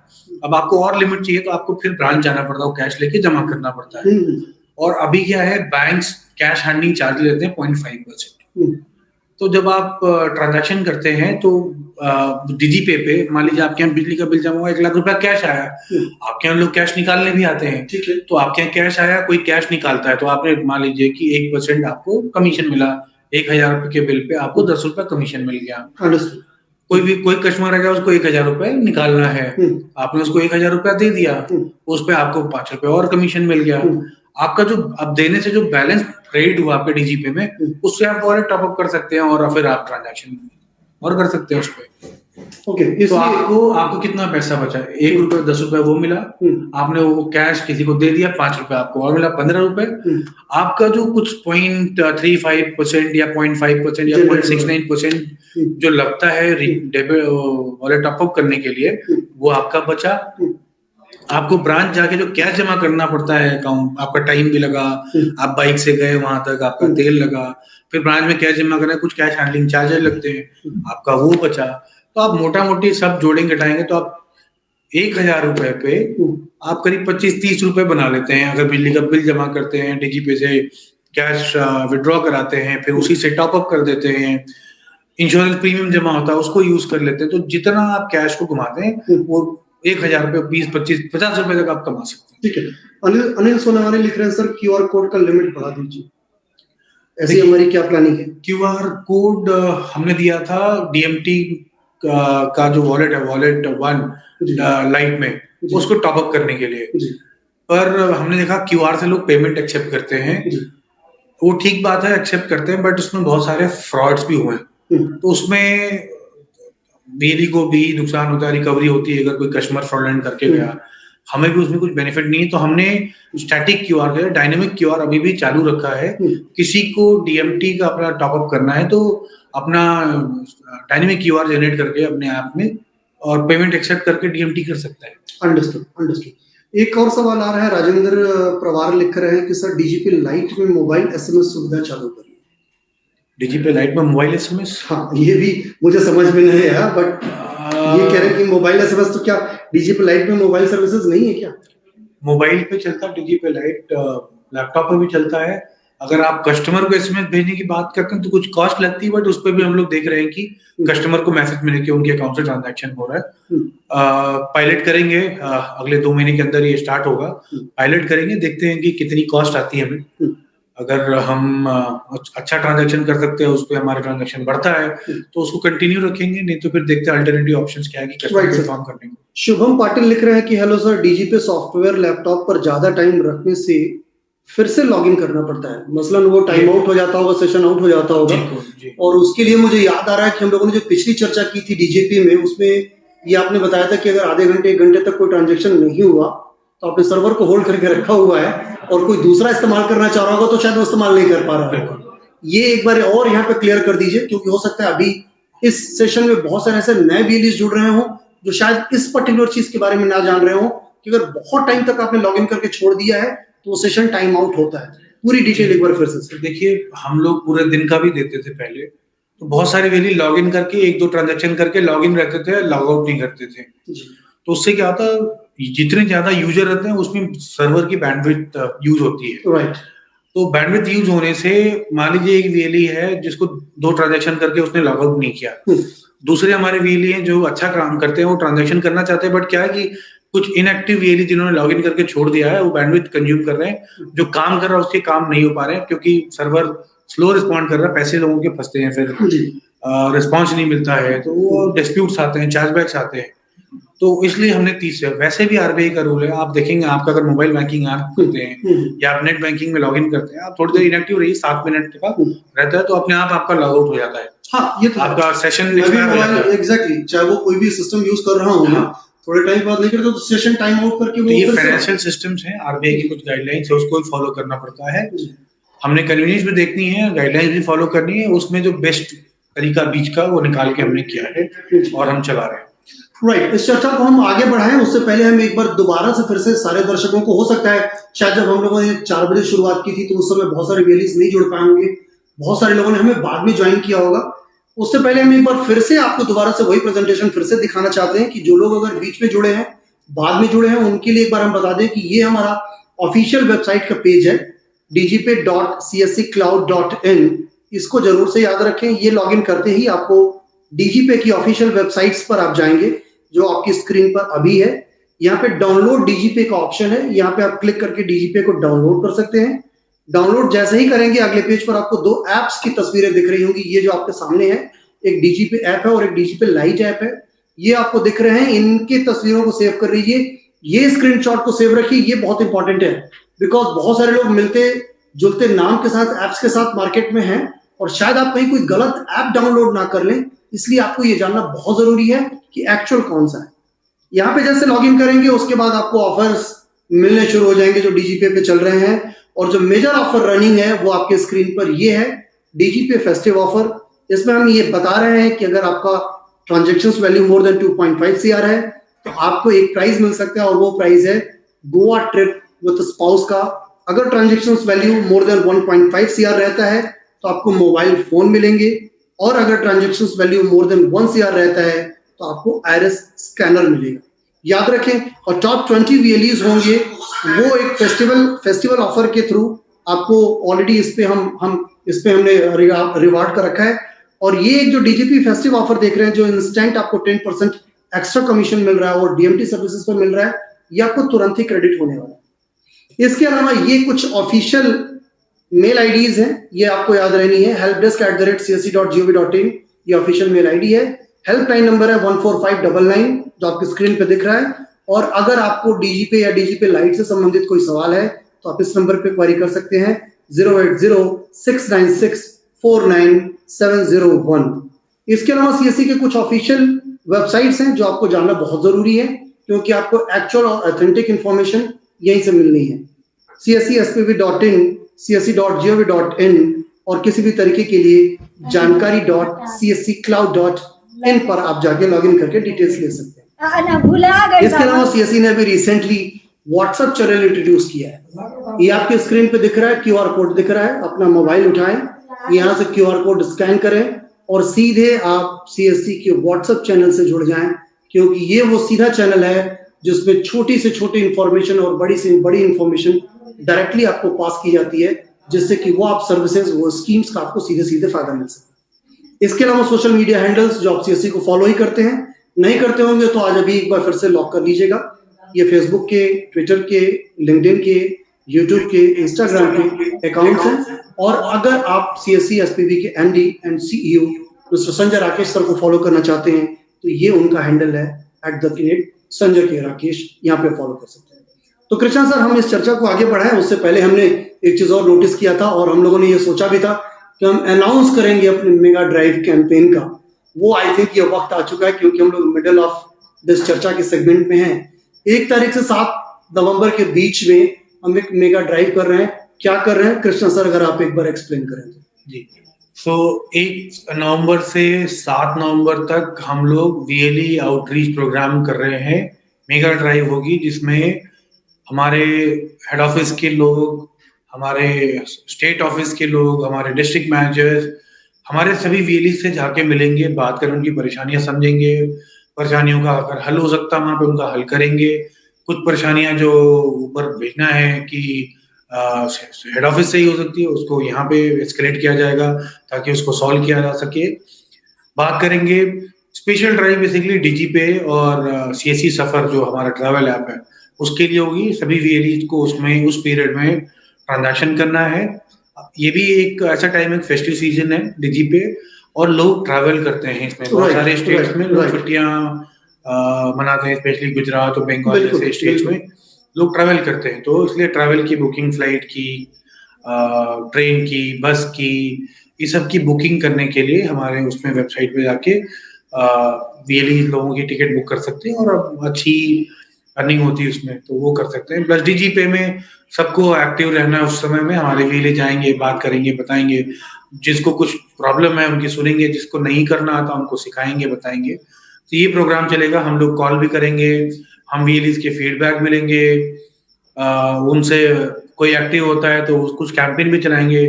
अब आपको और लिमिट चाहिए तो आपको फिर ब्रांच जाना पड़ता है, वो कैश लेके जमा करना पड़ता है। और अभी क्या है, बैंक्स कैश हैंडलिंग चार्ज लेते हैं 0.5%। तो जब आप ट्रांजैक्शन करते हैं तो डिजीपे पे मान लीजिए आपके यहाँ बिजली का बिल जमा हुआ, 1 लाख रुपया कैश आया, आपके यहाँ लोग कैश निकालने भी आते हैं, ठीक है। तो आपके यहाँ कैश आया, कोई कैश निकालता है, तो आपने मान लीजिए कि 1% आपको कमीशन मिला, 1,000 रुपए के बिल पे आपको 10 रुपए कमीशन मिल गया। कोई कस्टमर आ गया, उसको 1,000 रुपए निकालना है, आपने उसको 1,000 रुपया दे दिया, उस पे आपको 5 रुपए और कमीशन मिल गया। आपका जो अब देने से जो बैलेंस क्रेडिट हुआ आपके डीजीपे में, उससे आप वॉलेट टॉपअप कर सकते हैं और फिर आप ट्रांजैक्शन और कर सकते हैं उस पे। ओके, तो आपको कितना पैसा बचा, 1 रुपए 10 रुपए वो मिला, आपने वो कैश किसी को दे दिया, 5 रुपए आपको और मिला, 15 रुपए। आपका जो कुछ 0.35% या 0.5% या 0.69% जो लगता है वॉलेट टॉपअप करने के लिए, वो आपका बचा। आपको ब्रांच जाके जो कैश जमा करना पड़ता है अकाउंट, आपका टाइम भी लगा, आप बाइक से गए वहां तक, आपका तेल लगा, फिर ब्रांच में कैश जमा करना, कुछ कैश हैंडलिंग चार्जेस लगते हैं, आपका वो बचा। तो आप मोटा मोटी सब जोड़ेंगे घटाएंगे तो आप 1,000 रुपए पे आप करीब 25-30 रुपए बना लेते हैं। अगर बिजली का बिल जमा करते हैं, डीजीपे से कैश विड्रॉ कराते हैं, फिर उसी से टॉप अप कर देते हैं, इंश्योरेंस प्रीमियम जमा होता है उसको यूज कर लेते हैं, तो जितना आप कैश को घुमाते हैं वो 1,000 रुपए 20, 25, 50 रुपए तक आप कमा सकते हैं। ठीक है। अनिल सोनावानी लिख रहे हैं सर क्यूआर कोड का लिमिट बढ़ा दीजिए, ऐसी हमारी क्या प्लानिंग है? क्यूआर कोड हमने दिया था डीएमटी का जो वॉलेट है, वॉलेट 1 लाइट में, उसको टॉप अप करने के लिए, पर हमने देखा क्यूआर से लोग पेमेंट एक्सेप्ट करते हैं, वो ठीक बात है, एक्सेप्ट करते हैं, बट उसमें बहुत सारे फ्रॉड्स भी हुए हैं, तो उसमें बीडी को भी नुकसान होता है, रिकवरी होती है अगर कोई कस्टमर फ्रॉडलेंट करके गया, हमें भी उसमें कुछ बेनिफिट नहीं है। तो हमने स्टैटिक क्यूआर है, डायनेमिक क्यूआर अभी भी चालू रखा है। किसी को डीएमटी का अपना टॉप अप करना है तो अपना डायनेमिक क्यूआर जनरेट करके अपने ऐप में और पेमेंट एक्सेप्ट करके डीएमटी कर सकता है। अंडरस्टूड। एक और सवाल आ रहा है, राजेंद्र प्रवार लिख रहे हैं कि सर डीजीपी लाइट में मोबाइल एसएमएस सुविधा चालू करिए। डीजीपी लाइट में मोबाइल एसएमएस, हाँ, ये भी मुझे समझ में नहीं आया, बट ये कह रहे हैं कि मोबाइल एसएमएस, तो क्या डीजीपी लाइट में मोबाइल सर्विसेज नहीं है क्या? मोबाइल पे चलता है डीजीपी लाइट, लैपटॉप पे भी चलता है। अगर आप कस्टमर को एसएमएस भेजने की बात करते हैं तो कुछ कॉस्ट लगती है, बट उस पर भी हम लोग देख रहे हैं कि कस्टमर को मैसेज मिले कि उनके अकाउंट से ट्रांजैक्शन हो रहा है। पायलट करेंगे, अगले 2 महीने के अंदर ये स्टार्ट होगा, पायलट करेंगे, देखते हैं कि कितनी कॉस्ट आती है हमें। अगर हम अच्छा ट्रांजैक्शन कर सकते हैं, उस पर हमारा ट्रांजैक्शन बढ़ता है तो उसको कंटिन्यू रखेंगे, नहीं तो फिर देखते हैं अल्टरनेटिव ऑप्शंस क्या है कि कस्टमर को काम करने को। शुभम पाटिल लिख रहे हैं कि hello sir, DGP software laptop पर ज्यादा टाइम रखने से फिर से लॉगिन करना पड़ता है, मसलन वो टाइम आउट हो जाता होगा, सेशन आउट हो जाता होगा, और उसके लिए मुझे याद आ रहा है कि हम लोगों ने जो पिछली चर्चा की थी डीजीपी में, उसमें ये आपने बताया था कि अगर आधे घंटे 1 घंटे तक कोई ट्रांजेक्शन नहीं हुआ तो आपने सर्वर को होल्ड करके रखा हुआ है, और कोई दूसरा इस्तेमाल करना चाह रहा होगा तो शायद वो इस्तेमाल नहीं कर पा रहा है। ये एक बार और यहाँ पे क्लियर कर दीजिए, क्योंकि हो सकता है अभी इस सेशन में बहुत सारे ऐसे नए बीएलईज जुड़ रहे हो जो शायद इस पर्टिकुलर चीज के बारे में ना जान रहे हो कि अगर बहुत टाइम तक आपने लॉगिन करके छोड़ दिया है तो वो सेशन टाइम आउट होता है। पूरी डिटेल एक बार फिर से देखिए, हम लोग पूरे दिन का भी देते थे पहले, तो बहुत सारे वेली लॉगिन करके 1-2 ट्रांजैक्शन करके लॉगिन रहते थे, लॉग आउट नहीं करते थे। तो उससे क्या होता, जितने ज्यादा यूजर रहते हैं उसमें सर्वर की बैंडविड्थ यूज होती है। राइट। तो बैंडविड्थ यूज होने से मान लीजिए एक वीएलई है जिसको 2 ट्रांजैक्शन करके उसने लॉग आउट नहीं किया, दूसरे हमारे वीएलई हैं जो अच्छा काम करते हैं, वो ट्रांजैक्शन करना चाहते हैं, बट क्या है कि कुछ इनएक्टिव वीएलई जिन्होंने लॉगिन करके छोड़ दिया है वो बैंडविड्थ कंज्यूम कर रहे हैं, जो काम कर रहा है उसके काम नहीं हो पा रहे हैं क्योंकि सर्वर स्लो रिस्पॉन्ड कर रहा है, पैसे लोगों के फंसते हैं, फिर रिस्पॉन्स नहीं मिलता है, तो वो डिस्प्यूट्स आते हैं, चार्जबैक्स आते हैं। तो इसलिए हमने 30 है। वैसे भी आरबीआई का रूल है, आप देखेंगे आपका अगर मोबाइल बैंकिंग आप करते हैं या आप नेट बैंकिंग में लॉगिन करते हैं, आप थोड़ी देर इनएक्टिव रहिए, 7 मिनट का रहता है तो अपने आप आपका लॉग आउट हो जाता है। हाँ, ये तो आपका सेशन एग्जैक्टली, चाहे वो कोई भी सिस्टम यूज कर रहा हूँ ना, थोड़े टाइम बाद नहीं करते तो सेशन टाइम आउट करके वो ये फाइनेंशियल सिस्टम्स हैं, आरबीआई की कुछ गाइडलाइंस है, उसको फॉलो करना पड़ता है। हमने कन्वीनियंस भी देखनी है, गाइडलाइंस भी फॉलो करनी है, उसमें जो बेस्ट तरीका बीच का वो निकाल के हमने किया है और हम चला रहे हैं। राइट, इस चर्चा को हम आगे बढ़ाएं उससे पहले हम एक बार दोबारा से फिर से सारे दर्शकों को, हो सकता है शायद जब हम लोगों ने 4 बजे शुरुआत की थी तो उस समय बहुत सारे वेलीज नहीं जुड़ पाए होंगे, बहुत सारे लोगों ने हमें बाद में ज्वाइन किया होगा। उससे पहले हम एक बार फिर से आपको दोबारा से वही प्रेजेंटेशन फिर से दिखाना चाहते हैं कि जो लोग अगर बीच में जुड़े हैं, बाद में जुड़े हैं, उनके लिए एक बार हम बता दें कि ये हमारा ऑफिशियल वेबसाइट का पेज है dgpay.csccloud.in। इसको जरूर से याद रखें। ये लॉगिन करते ही आपको डीजीपे की ऑफिशियल वेबसाइट्स पर आप जाएंगे जो आपकी स्क्रीन पर अभी है। यहाँ पे डाउनलोड डीजीपे का ऑप्शन है, यहाँ पे आप क्लिक करके डीजीपे को डाउनलोड कर सकते हैं। डाउनलोड जैसे ही करेंगे अगले पेज पर आपको 2 एप्स की तस्वीरें दिख रही होंगी। ये जो आपके सामने है, एक डीजीपे ऐप है और एक डीजीपे लाइट ऐप है, ये आपको दिख रहे हैं। इनकी तस्वीरों को सेव कर लीजिए, ये स्क्रीनशॉट को सेव रखिए, ये बहुत इंपॉर्टेंट है बिकॉज बहुत सारे लोग मिलते जुलते नाम के साथ एप्स के साथ मार्केट में हैं और शायद आप कहीं कोई गलत ऐप डाउनलोड ना कर लें, इसलिए आपको ये जानना बहुत जरूरी है कि एक्चुअल कौन सा है। यहाँ पे जैसे लॉगिन करेंगे उसके बाद आपको ऑफर्स मिलने शुरू हो जाएंगे जो डीजीपे पे चल रहे हैं, और जो मेजर ऑफर रनिंग है वो आपके स्क्रीन पर ये है, डीजीपे फेस्टिव ऑफर। इसमें हम ये बता रहे हैं कि अगर आपका transactions value more than 2.5 CR है तो आपको एक प्राइस मिल सकता है और वो प्राइस है गोवा ट्रिप विद स्पाउस का। अगर transactions value more than 1.5 CR रहता है तो आपको मोबाइल फोन मिलेंगे, और अगर transactions value more than 1 CR रहता है तो आपको आईरिस स्कैनर मिलेगा। याद रखें, और टॉप 20 VLEs होंगे वो एक फेस्टिवल ऑफर के थ्रू आपको ऑलरेडी इस पे हमने रिवार्ड कर रखा है। और ये एक जो डीजीपी फेस्टिव ऑफर देख रहे हैं जो इंस्टेंट आपको 10% एक्स्ट्रा कमीशन मिल रहा है और डीएमटी सर्विसेज पर मिल रहा है, ये आपको तुरंत ही क्रेडिट होने वाला है। इसके अलावा ये कुछ ऑफिशियल मेल आईडीज हैं, ये आपको याद रहनी है। helpdesk@csc.gov.in ये ऑफिशियल मेल आईडी है। हेल्पलाइन नंबर है 14599 जो आपकी स्क्रीन पे दिख रहा है। और अगर आपको डीजीपे या डीजीपे लाइट से संबंधित कोई सवाल है तो आप इस नंबर पे क्वेरी कर सकते हैं 08069649701। इसके अलावा सीएससी के कुछ ऑफिशियल वेबसाइट्स हैं जो आपको जानना बहुत जरूरी है क्योंकि आपको एक्चुअल और ऑथेंटिक इंफॉर्मेशन यहीं से मिलनी है। cscspv.in, csc.gov.in और किसी भी तरीके के लिए जानकारी.csccloud.in पर आप जाके लॉगिन करके डिटेल्स ले सकते हैं। इसके अलावा सीएससी ने अभी रिसेंटली व्हाट्सएप चैनल इंट्रोड्यूस किया है। ये आपके स्क्रीन पे दिख रहा है, क्यूआर कोड दिख रहा है। अपना मोबाइल उठाएं, यहाँ से क्यूआर कोड स्कैन करें और सीधे आप सीएससी के व्हाट्सएप चैनल से जुड़ जाएं, क्योंकि ये वो सीधा चैनल है जिसमें छोटी से छोटी इंफॉर्मेशन और बड़ी से बड़ी इंफॉर्मेशन डायरेक्टली आपको पास की जाती है, जिससे कि वो आप सर्विसेज, वो स्कीम्स का आपको सीधे सीधे फायदा मिल सके। इसके अलावा सोशल मीडिया हैंडल्स जो आप सीएससी को फॉलो ही करते हैं, नहीं करते होंगे तो आज अभी एक बार फिर से लॉक कर लीजिएगा। ये फेसबुक के, ट्विटर के, लिंक्डइन के, यूट्यूब के, इंस्टाग्राम के अकाउंट्स हैं। और अगर आप सीएससी एसपीवी के MD and CEO mister Sanjay Rakesh sir को फॉलो करना चाहते हैं तो ये उनका हैंडल है @संजय के राकेश, यहाँ पे फॉलो कर सकते हैं। तो कृष्णा सर, हम इस चर्चा को आगे बढ़ाएं उससे पहले हमने एक चीज और नोटिस किया था और हम लोगों ने ये सोचा भी था कि हम अनाउंस करेंगे अपने मेगा ड्राइव कैंपेन का। वो आई थिंक ये वक्त आ चुका है क्योंकि हम लोग मिडल ऑफ दिस चर्चा के सेगमेंट में हैं। 1 तारीख से 7 नवंबर के बीच में हम एक मेगा ड्राइव कर रहे हैं। क्या कर रहे हैं कृष्णा सर, अगर आप एक बार एक्सप्लेन करें तो। जी, तो 1 नवंबर से 7 नवंबर तक हम लोग वीएलई आउटरीच प्रोग्राम कर रहे हैं। मेगा ड्राइव होगी जिसमें हमारे हेड ऑफिस के लोग, हमारे स्टेट ऑफिस के लोग, हमारे डिस्ट्रिक्ट मैनेजर्स, हमारे सभी वीएलई से जाके मिलेंगे, बात कर उनकी परेशानियां समझेंगे, परेशानियों का अगर हल हो सकता है वहाँ पे उनका हल करेंगे। कुछ परेशानियां जो ऊपर भेजना है कि हेड ऑफिस से ही हो सकती है, उसको यहाँ पे एस्केलेट किया जाएगा ताकि उसको सॉल्व किया जा सके। बात करेंगे स्पेशल ड्राइव बेसिकली डीजीपे और सीएससी सफर जो हमारा ट्रैवल ऐप है उसके लिए होगी। सभी वीएलईज को उसमें उस पीरियड में ट्रांजैक्शन करना है। ये भी एक ऐसा टाइम है, फेस्टिव सीजन है डीजीपे, और लोग ट्रैवल करते हैं इसमें। बहुत सारे स्टेट्स में लोग छुट्टियां मनाते हैं, स्पेशली गुजरात और बंगाल जैसे स्टेट्स में लोग ट्रैवल करते हैं। तो इसलिए ट्रैवल की बुकिंग, फ्लाइट की, ट्रेन की, बस की, ये सब की बुकिंग करने के लिए हमारे उसमें वेबसाइट पे जाके वीएलई लोगों की टिकट बुक कर सकते हैं और अब अच्छी अर्निंग होती है उसमें, तो वो कर सकते हैं। प्लस डीजीपे में सबको एक्टिव रहना है। उस समय में हमारे वीएलए जाएंगे, बात करेंगे, बताएंगे, जिसको कुछ प्रॉब्लम है उनकी सुनेंगे, जिसको नहीं करना आता उनको सिखाएंगे, बताएंगे। तो ये प्रोग्राम चलेगा। हम लोग कॉल भी करेंगे, हम वीएलईज के फीडबैक मिलेंगे, उनसे कोई एक्टिव होता है तो कुछ कैंपेन भी चलाएंगे।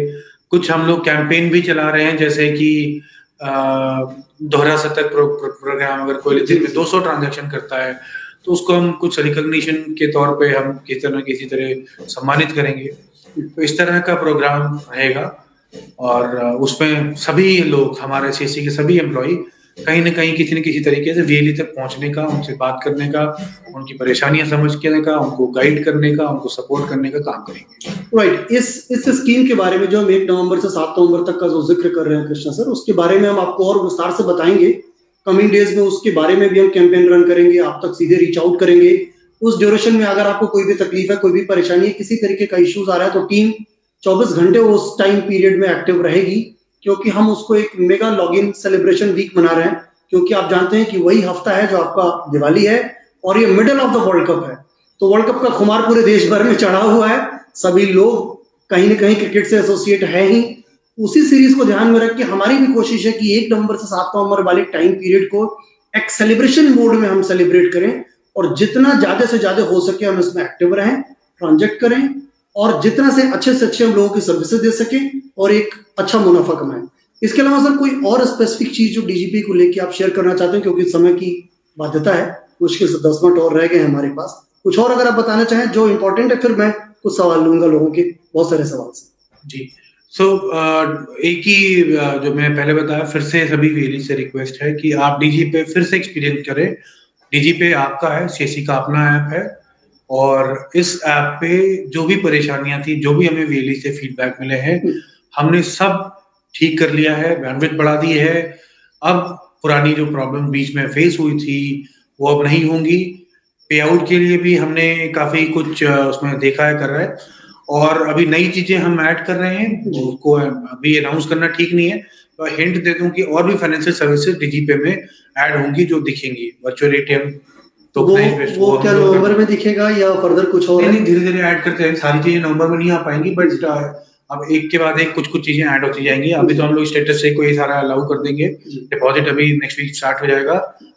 कुछ हम लोग कैंपेन भी चला रहे हैं, जैसे कि दोहरा शतक प्रोग्राम। अगर कोई दिन में 200 ट्रांजैक्शन करता है तो उसको हम कुछ रिकॉग्निशन के तौर पे हम किसी तरह सम्मानित करेंगे। तो इस तरह का प्रोग्राम रहेगा और उसमें सभी लोग, हमारे सीएससी के सभी एम्प्लॉय कहीं ना कहीं किसी न किसी तरीके से वीएलई तक पहुंचने का, उनसे बात करने का, उनकी परेशानियां समझने का, उनको गाइड करने का, उनको सपोर्ट करने का काम करेंगे। राइट। इस स्कीम के बारे में जो हम 1 नवंबर से 7 नवंबर तक का जो जिक्र कर रहे हैं कृष्णा सर, उसके बारे में हम आपको और विस्तार से बताएंगे कमिंग डेज में। उसके बारे में भी हम कैंपेन रन करेंगे, आप तक सीधे रीच आउट करेंगे। उस ड्यूरेशन में अगर आपको कोई भी तकलीफ है, कोई भी परेशानी है, किसी तरीके का इश्यूज आ रहा है, तो टीम 24 घंटे उस टाइम पीरियड में एक्टिव रहेगी, क्योंकि हम उसको एक मेगा लॉगिन सेलिब्रेशन वीक मना रहे हैं। क्योंकि आप जानते हैं कि वही हफ्ता है जो आपका दिवाली है और ये middle of the world cup है। तो वर्ल्ड कप का खुमार पूरे देश भर में चढ़ा हुआ है, सभी लोग कहीं ना कहीं क्रिकेट से एसोसिएट है ही। उसी सीरीज को ध्यान में रख के हमारी भी कोशिश है कि 1 नवंबर से 7 नवंबर वाले टाइम पीरियड को एक सेलिब्रेशन मोड में हम सेलिब्रेट करें, और जितना ज्यादा से ज्यादा हो सके हम इसमें एक्टिव रहें, ट्रांजैक्ट करें, और जितना से अच्छे हम लोगों की सर्विसेज दे सकें और एक अच्छा मुनाफा कमाएं। इसके अलावा सर कोई और स्पेसिफिक चीज जो डीजीपी को लेके आप शेयर करना चाहते हैं, क्योंकि समय की बाध्यता है, मुश्किल से 10 मिनट और रह गए हैं हमारे पास। कुछ और अगर आप बताना चाहें जो इम्पोर्टेंट है, फिर मैं कुछ सवाल लूंगा लोगों के, बहुत सारे सवाल से। जी, एक ही जो मैं पहले बताया, फिर से सभी वीएलई से रिक्वेस्ट है कि आप डीजीपे फिर से एक्सपीरियंस करें। डीजीपे आपका है, सीएससी का अपना ऐप है, और इस ऐप पे जो भी परेशानियां थी, जो भी हमें वीएलई से फीडबैक मिले हैं, हमने सब ठीक कर लिया है, बैंडविड्थ बढ़ा दी है। अब पुरानी जो प्रॉब्लम बीच में फेस हुई थी वो अब नहीं होंगी। पे आउट के लिए भी हमने काफी कुछ उसमें देखा है, कर रहा है, और अभी नई चीजें हम ऐड कर रहे हैं, उसको अभी अनाउंस करना ठीक नहीं है। तो हिंट दे दूं कि और भी फाइनेंशियल सर्विसेज डीजीपे में ऐड होंगी जो दिखेंगी, वर्चुअल एटीएम। तो वो क्या नवंबर में दिखेगा या फर्दर कुछ और? नहीं, धीरे धीरे ऐड करते हैं। सारी चीजें नवंबर में नहीं आ पाएंगी, बट अब एक के बाद एक कुछ चीजें ऐड होती जाएंगी। अभी तो हम लोग स्टेटस से कोई सारा अलाउ कर देंगे। डिपॉजिट अभी नेक्स्ट वीक स्टार्ट हो जाएगा।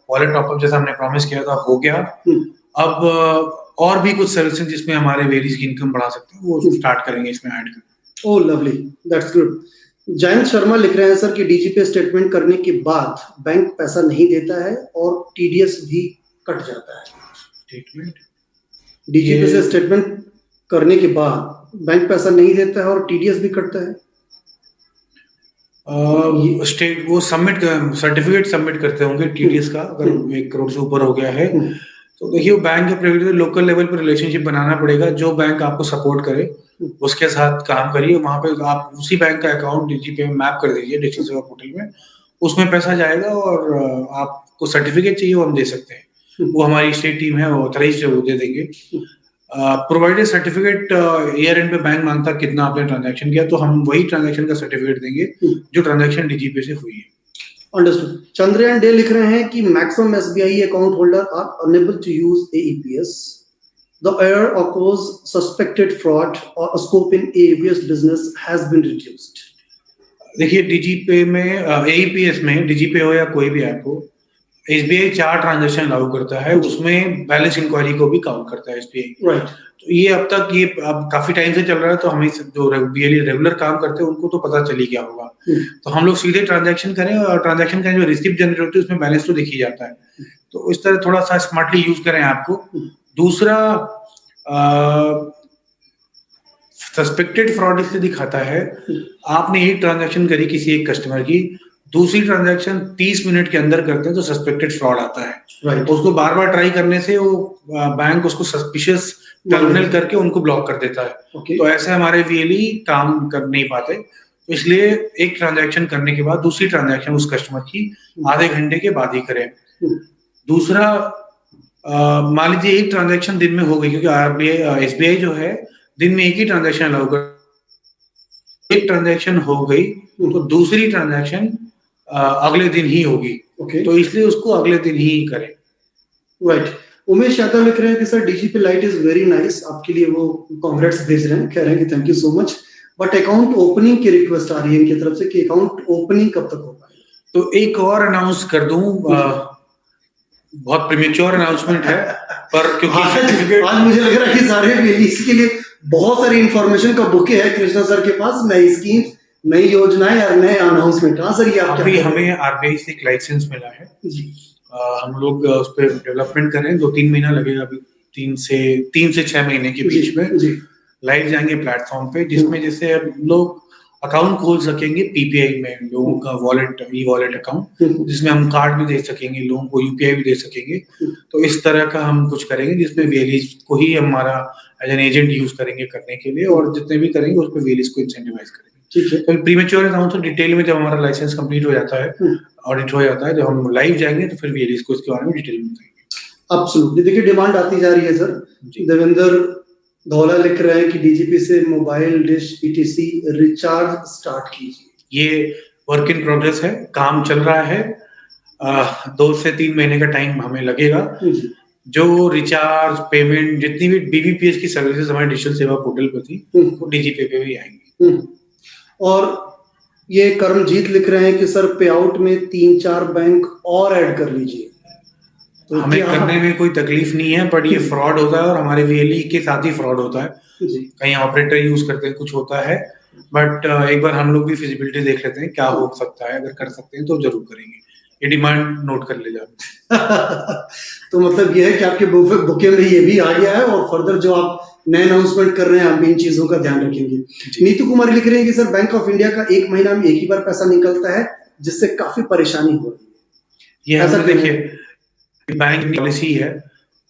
वॉलेट टॉपअप जैसा हमने प्रॉमिस किया था हो गया। अब और भी कुछ सर्विसेज जिसमें हमारे वेरीज की इनकम बढ़ा सकते हैं, वो स्टार्ट करेंगे इसमें ऐड कर। ओह lovely, that's good. Jayant Sharma लिख रहे हैं सर कि डीजीपे स्टेटमेंट करने के बाद बैंक पैसा नहीं देता है और टीडीएस भी कट जाता है। स्टेटमेंट डीजीपे से स्टेटमेंट करने के बाद बैंक पैसा नहीं देता है और टीडीएस भी कटता है। स्टेट वो सबमिट सर्टिफिकेट सबमिट करते होंगे टीडीएस का, अगर 1 करोड़ से ऊपर हो गया है तो देखिए वो बैंक के लोकल लेवल पर रिलेशनशिप बनाना पड़ेगा। जो बैंक आपको सपोर्ट करे उसके साथ काम करिए। वहां पे आप उसी बैंक का अकाउंट डीजीपे में मैप कर दीजिए डिजिटल सेवा पोर्टल में, उसमें पैसा जाएगा और आपको सर्टिफिकेट चाहिए वो हम दे सकते हैं। वो हमारी स्टेट टीम है, वो ऑथराइज्ड है, वो दे देंगे। प्रोवाइडेड सर्टिफिकेट ईयर एंड पे बैंक मांगता कितना आपने ट्रांजैक्शन किया, तो हम वही ट्रांजैक्शन का सर्टिफिकेट देंगे जो ट्रांजैक्शन डीजीपे से हुई है। अंडरस्टूड। चंद्रयान डे लिख रहे हैं कि maximum SBI account holder are unable to use AEPS. The error occurs suspected fraud or a scope in AEPS business has been reduced. देखिए डीजीपे में एईपीएस में डीजीपे हो या कोई भी ऐप हो, एसबीआई 4 ट्रांजैक्शन अलाउ करता है, उसमें बैलेंस इंक्वायरी को भी काउंट करता है एसबीआई। राइट। तो ये अब तक ये अब काफी टाइम से चल रहा है, तो हमें जो बीएलई रेगुलर काम करते हैं उनको तो पता चल ही गया होगा। तो हम लोग सीधे ट्रांजैक्शन करें और ट्रांजैक्शन का जो रिसिप्ट जनरेट होती है उसमें बैलेंस तो दिख ही जाता है। तो इस तरह थोड़ा सा स्मार्टली यूज करें ऐप को। दूसरा, सस्पेक्टेड फ्रॉड इससे दिखाता है, आपने एक ट्रांजैक्शन करी किसी एक कस्टमर की, दूसरी ट्रांजैक्शन 30 मिनट के अंदर करते हैं तो सस्पेक्टेड फ्रॉड आता है। राइट। उसको बार बार ट्राई करने से वो बैंक उसको सस्पिशियस टर्मिनल करके उनको ब्लॉक कर देता है। तो ऐसे हमारे वीएलई काम कर नहीं पाते, इसलिए एक ट्रांजैक्शन करने के बाद दूसरी ट्रांजैक्शन उस कस्टमर की आधे घंटे के बाद ही करें। दूसरा, मान लीजिए एक ट्रांजैक्शन दिन में हो गई, क्योंकि आरबीआई एसबीआई जो है दिन में एक ही ट्रांजैक्शन अलाउ कर, एक ट्रांजैक्शन हो गई तो दूसरी ट्रांजैक्शन अगले दिन ही होगी। तो इसलिए उसको अगले दिन ही करें। राइट। उमेश यादव लिख रहे हैं कि sir DGP light is very nice, आपके लिए वो कांग्रेट्स भेज रहे हैं, कह रहे हैं कि thank you so much, but account opening की रिक्वेस्ट आ रही है इनकी तरफ से कि अकाउंट ओपनिंग कब तक होगा। तो एक और अनाउंस कर दूं, बहुत प्रीमेच्योर अनाउंसमेंट है, पर क्योंकि आज मुझे लग रहा है कि सारे इसके लिए बहुत सारी इंफॉर्मेशन का बुके है कृष्णा सर के पास, नई स्कीम, नई योजनाएं और नए अनाउंसमेंट। हाँ सर, ये अभी हमें आरबीआई से एक लाइसेंस मिला है जी, हम लोग उस पर डेवलपमेंट कर रहे हैं, 2-3 महीना लगेगा, अभी 3 से 6 महीने के बीच में लाइव जाएंगे प्लेटफॉर्म पे, जिसमें जैसे लोग अकाउंट खोल सकेंगे पीपीआई में, लोगों का वॉलेट, ई वॉलेट अकाउंट, जिसमें हम कार्ड भी दे सकेंगे, लोगों को यूपीआई भी दे सकेंगे। तो इस तरह का हम कुछ करेंगे जिसमें वेलीज को ही हमारा एज एन एजेंट यूज करेंगे करने के लिए, और जितने भी करेंगे उस पर वेलीज को इंसेंटिवाइज करेंगे। ठीक है, तो प्रीमेच्योर अकाउंट तो डिटेल में जब हमारा लाइसेंस कंप्लीट हो जाता है, ऑडिट हो जाता है, जब हम लाइव जाएंगे तो फिर वेलीज को इसके बारे में डिटेल में बताएंगे। एब्सोल्युटली। देखिए डिमांड आती जा रही है सर। देवेंद्र धौला लिख रहे हैं कि डीजीपी से mobile dish PTC recharge start कीजिए। ये वर्क इन प्रोग्रेस है, काम चल रहा है, 2 से 3 महीने का टाइम हमें लगेगा। जो रिचार्ज पेमेंट जितनी भी बीबीपीएस की सर्विसेज हमारे डिजिटल सेवा पोर्टल पर थी वो डीजीपी पे भी आएंगी। और ये कर्मजीत लिख रहे हैं कि सर पे आउट में 3-4 बैंक और ऐड कर लीजिए। तो हमें करने में कोई तकलीफ नहीं है, बट ये फ्रॉड होता है और हमारे वीएलई के साथ ही फ्रॉड होता है, कहीं ऑपरेटर यूज करते हैं, कुछ होता है, बट एक बार हम लोग भी फिजिबिलिटी देख लेते हैं क्या हो सकता है, अगर कर सकते हैं तो जरूर करेंगे। ये डिमांड नोट कर ले जाओ। तो मतलब ये है कि आपके बुके में ये भी आ गया है, और फर्दर जो आप नए अनाउंसमेंट कर रहे हैं आप इन चीजों का ध्यान रखेंगे। नीतू कुमारी लिख रहे हैं कि सर बैंक ऑफ इंडिया का 1 महीना में एक ही बार पैसा निकलता है, जिससे काफी परेशानी हो रही है। ऐसा देखिए बैंक की पॉलिसी है,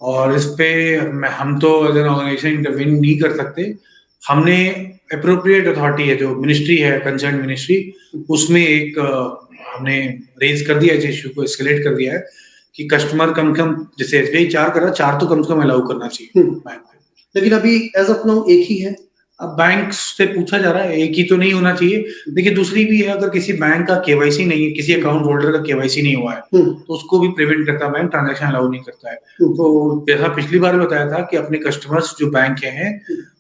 और इस पे हम तो एज एन ऑर्गेनाइजेशन इंटरवीन नहीं कर सकते। हमने एप्रोप्रिएट अथॉरिटी है, जो मिनिस्ट्री है, कंसर्न मिनिस्ट्री, उसमें एक हमने रेज कर दिया है, इश्यू को एस्केलेट कर दिया है कि कस्टमर कम जैसे एसबीआई 4 कर रहा, 4 तो कम से कम अलाउ करना चाहिए बैंक में। लेकिन अभी एज ऑफ नाउ एक ही है। अब बैंक से पूछा जा रहा है, एक ही तो नहीं होना चाहिए। देखिए दूसरी भी है, अगर किसी बैंक का केवाईसी नहीं है, किसी अकाउंट होल्डर का केवाईसी नहीं हुआ है, तो उसको भी प्रिवेंट करता है बैंक, ट्रांजैक्शन अलाउ नहीं करता है। तो जैसा पिछली बार बताया था कि अपने कस्टमर्स जो बैंक के हैं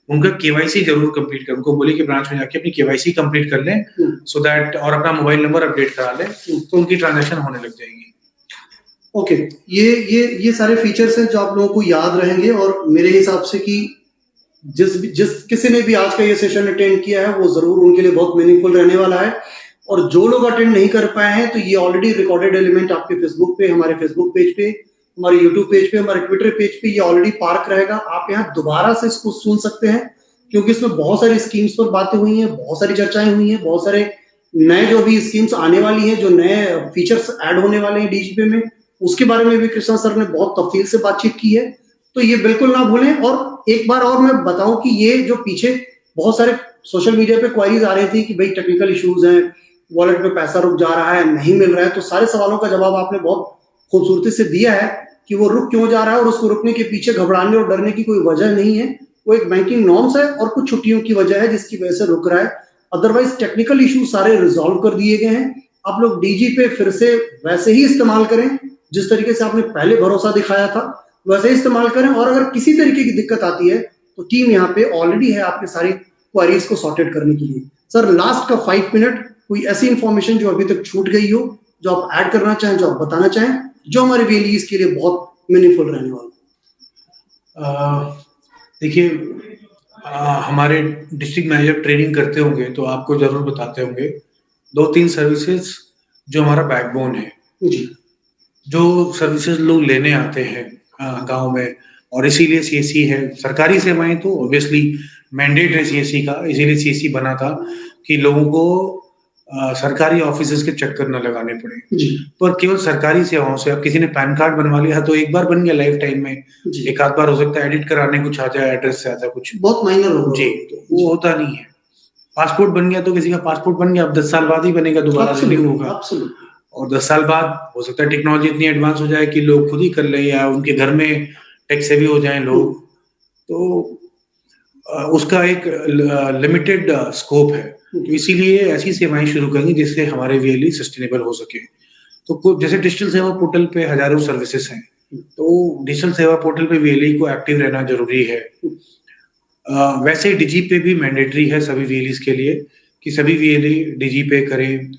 उनका केवाईसी जरूर कंप्लीट करें, उनको बोले कि ब्रांच में जाके अपनी केवाईसी कंप्लीट कर लें, सो दैट, और अपना मोबाइल नंबर अपडेट करा लें, तो उनकी ट्रांजैक्शन होने लग जाएगी। ओके, ये सारे फीचर्स हैं जो आप लोगों को याद रहेंगे, और मेरे हिसाब से कि जिस किसी ने भी आज का ये सेशन अटेंड किया है वो जरूर उनके लिए बहुत मीनिंगफुल रहने वाला है। और जो लोग अटेंड नहीं कर पाए हैं तो ये ऑलरेडी रिकॉर्डेड एलिमेंट आपके फेसबुक पे, हमारे फेसबुक पेज पे, हमारे यूट्यूब पेज पे, हमारे ट्विटर पेज पे ये ऑलरेडी पार्क रहेगा। आप यहाँ दोबारा से इसको सुन सकते हैं, क्योंकि इसमें बहुत सारी स्कीम्स पर बातें हुई हैं, बहुत सारी चर्चाएं हुई हैं, बहुत सारे नए जो भी स्कीम्स आने वाली हैं, जो नए फीचर्स ऐड होने वाले हैं डीजीपी में, उसके बारे में भी कृष्णा सर ने बहुत तफसील से बातचीत की है। तो ये बिल्कुल ना भूलें। और एक बार और मैं बताऊं कि ये जो पीछे बहुत सारे सोशल मीडिया पे क्वारीज आ रही थी कि भाई टेक्निकल इश्यूज हैं, वॉलेट में पैसा रुक जा रहा है, नहीं मिल रहा है, तो सारे सवालों का जवाब आपने बहुत खूबसूरती से दिया है कि वो रुक क्यों जा रहा है, और उसको रुकने के पीछे घबराने और डरने की कोई वजह नहीं है। वो एक बैंकिंग नॉर्म्स है और कुछ छुट्टियों की वजह है जिसकी वजह से रुक रहा है। अदरवाइज टेक्निकल इशू सारे रिजॉल्व कर दिए गए हैं। आप लोग डीजी पे फिर से वैसे ही इस्तेमाल करें, जिस तरीके से आपने पहले भरोसा दिखाया था वैसे ही इस्तेमाल करें। और अगर किसी तरीके की दिक्कत आती है तो टीम यहाँ पे ऑलरेडी है आपके सारी क्वारीज को सॉर्टेड करने के लिए। सर लास्ट का 5 मिनट, कोई ऐसी इंफॉर्मेशन जो अभी तक छूट गई हो, जो आप ऐड करना चाहें, जो आप बताना चाहें, जो हमारे वीएलईज के लिए बहुत मीनिंगफुल रहने वाला। देखिए हमारे डिस्ट्रिक्ट मैनेजर ट्रेनिंग करते होंगे तो आपको जरूर बताते होंगे 2-3 सर्विसेज जो हमारा बैकबोन है जी, जो सर्विसेज लोग लेने आते हैं गांव में, और इसीलिए सीएससी है। सरकारी सेवाएं तो ऑब्वियसली मैंडेट है सीएससी का, इसीलिए सीएससी बना था कि लोगों को सरकारी ऑफिसेज के चक्कर न लगाने पड़े। पर केवल सरकारी सेवाओं से, अब किसी ने पैन कार्ड बनवा लिया तो एक बार बन गया लाइफ टाइम में, एक आध बार हो सकता है एडिट कराने कुछ आ जाए, एड्रेस से आता कुछ बहुत माइनर होगा जी, तो वो होता नहीं है। पासपोर्ट बन गया तो किसी का पासपोर्ट बन गया, अब 10 साल बाद ही बनेगा, दोबारा रिन्यू होगा, और 10 साल बाद हो सकता है टेक्नोलॉजी इतनी एडवांस हो जाए कि लोग खुद ही कर ले, या उनके घर में टेक सेवी हो जाएं लोग, तो उसका एक लिमिटेड स्कोप है। तो इसीलिए ऐसी सेवाएं शुरू करेंगे जिससे हमारे वीएलई सस्टेनेबल हो सके। तो जैसे डिजिटल सेवा पोर्टल पे हजारों सर्विसेज हैं, तो डिजिटल सेवा पोर्टल पे वीएलई को एक्टिव रहना जरूरी है। वैसे डिजी पे भी मैंडेटरी है सभी वीएलईज के लिए कि सभी वीएलई डिजी पे करें।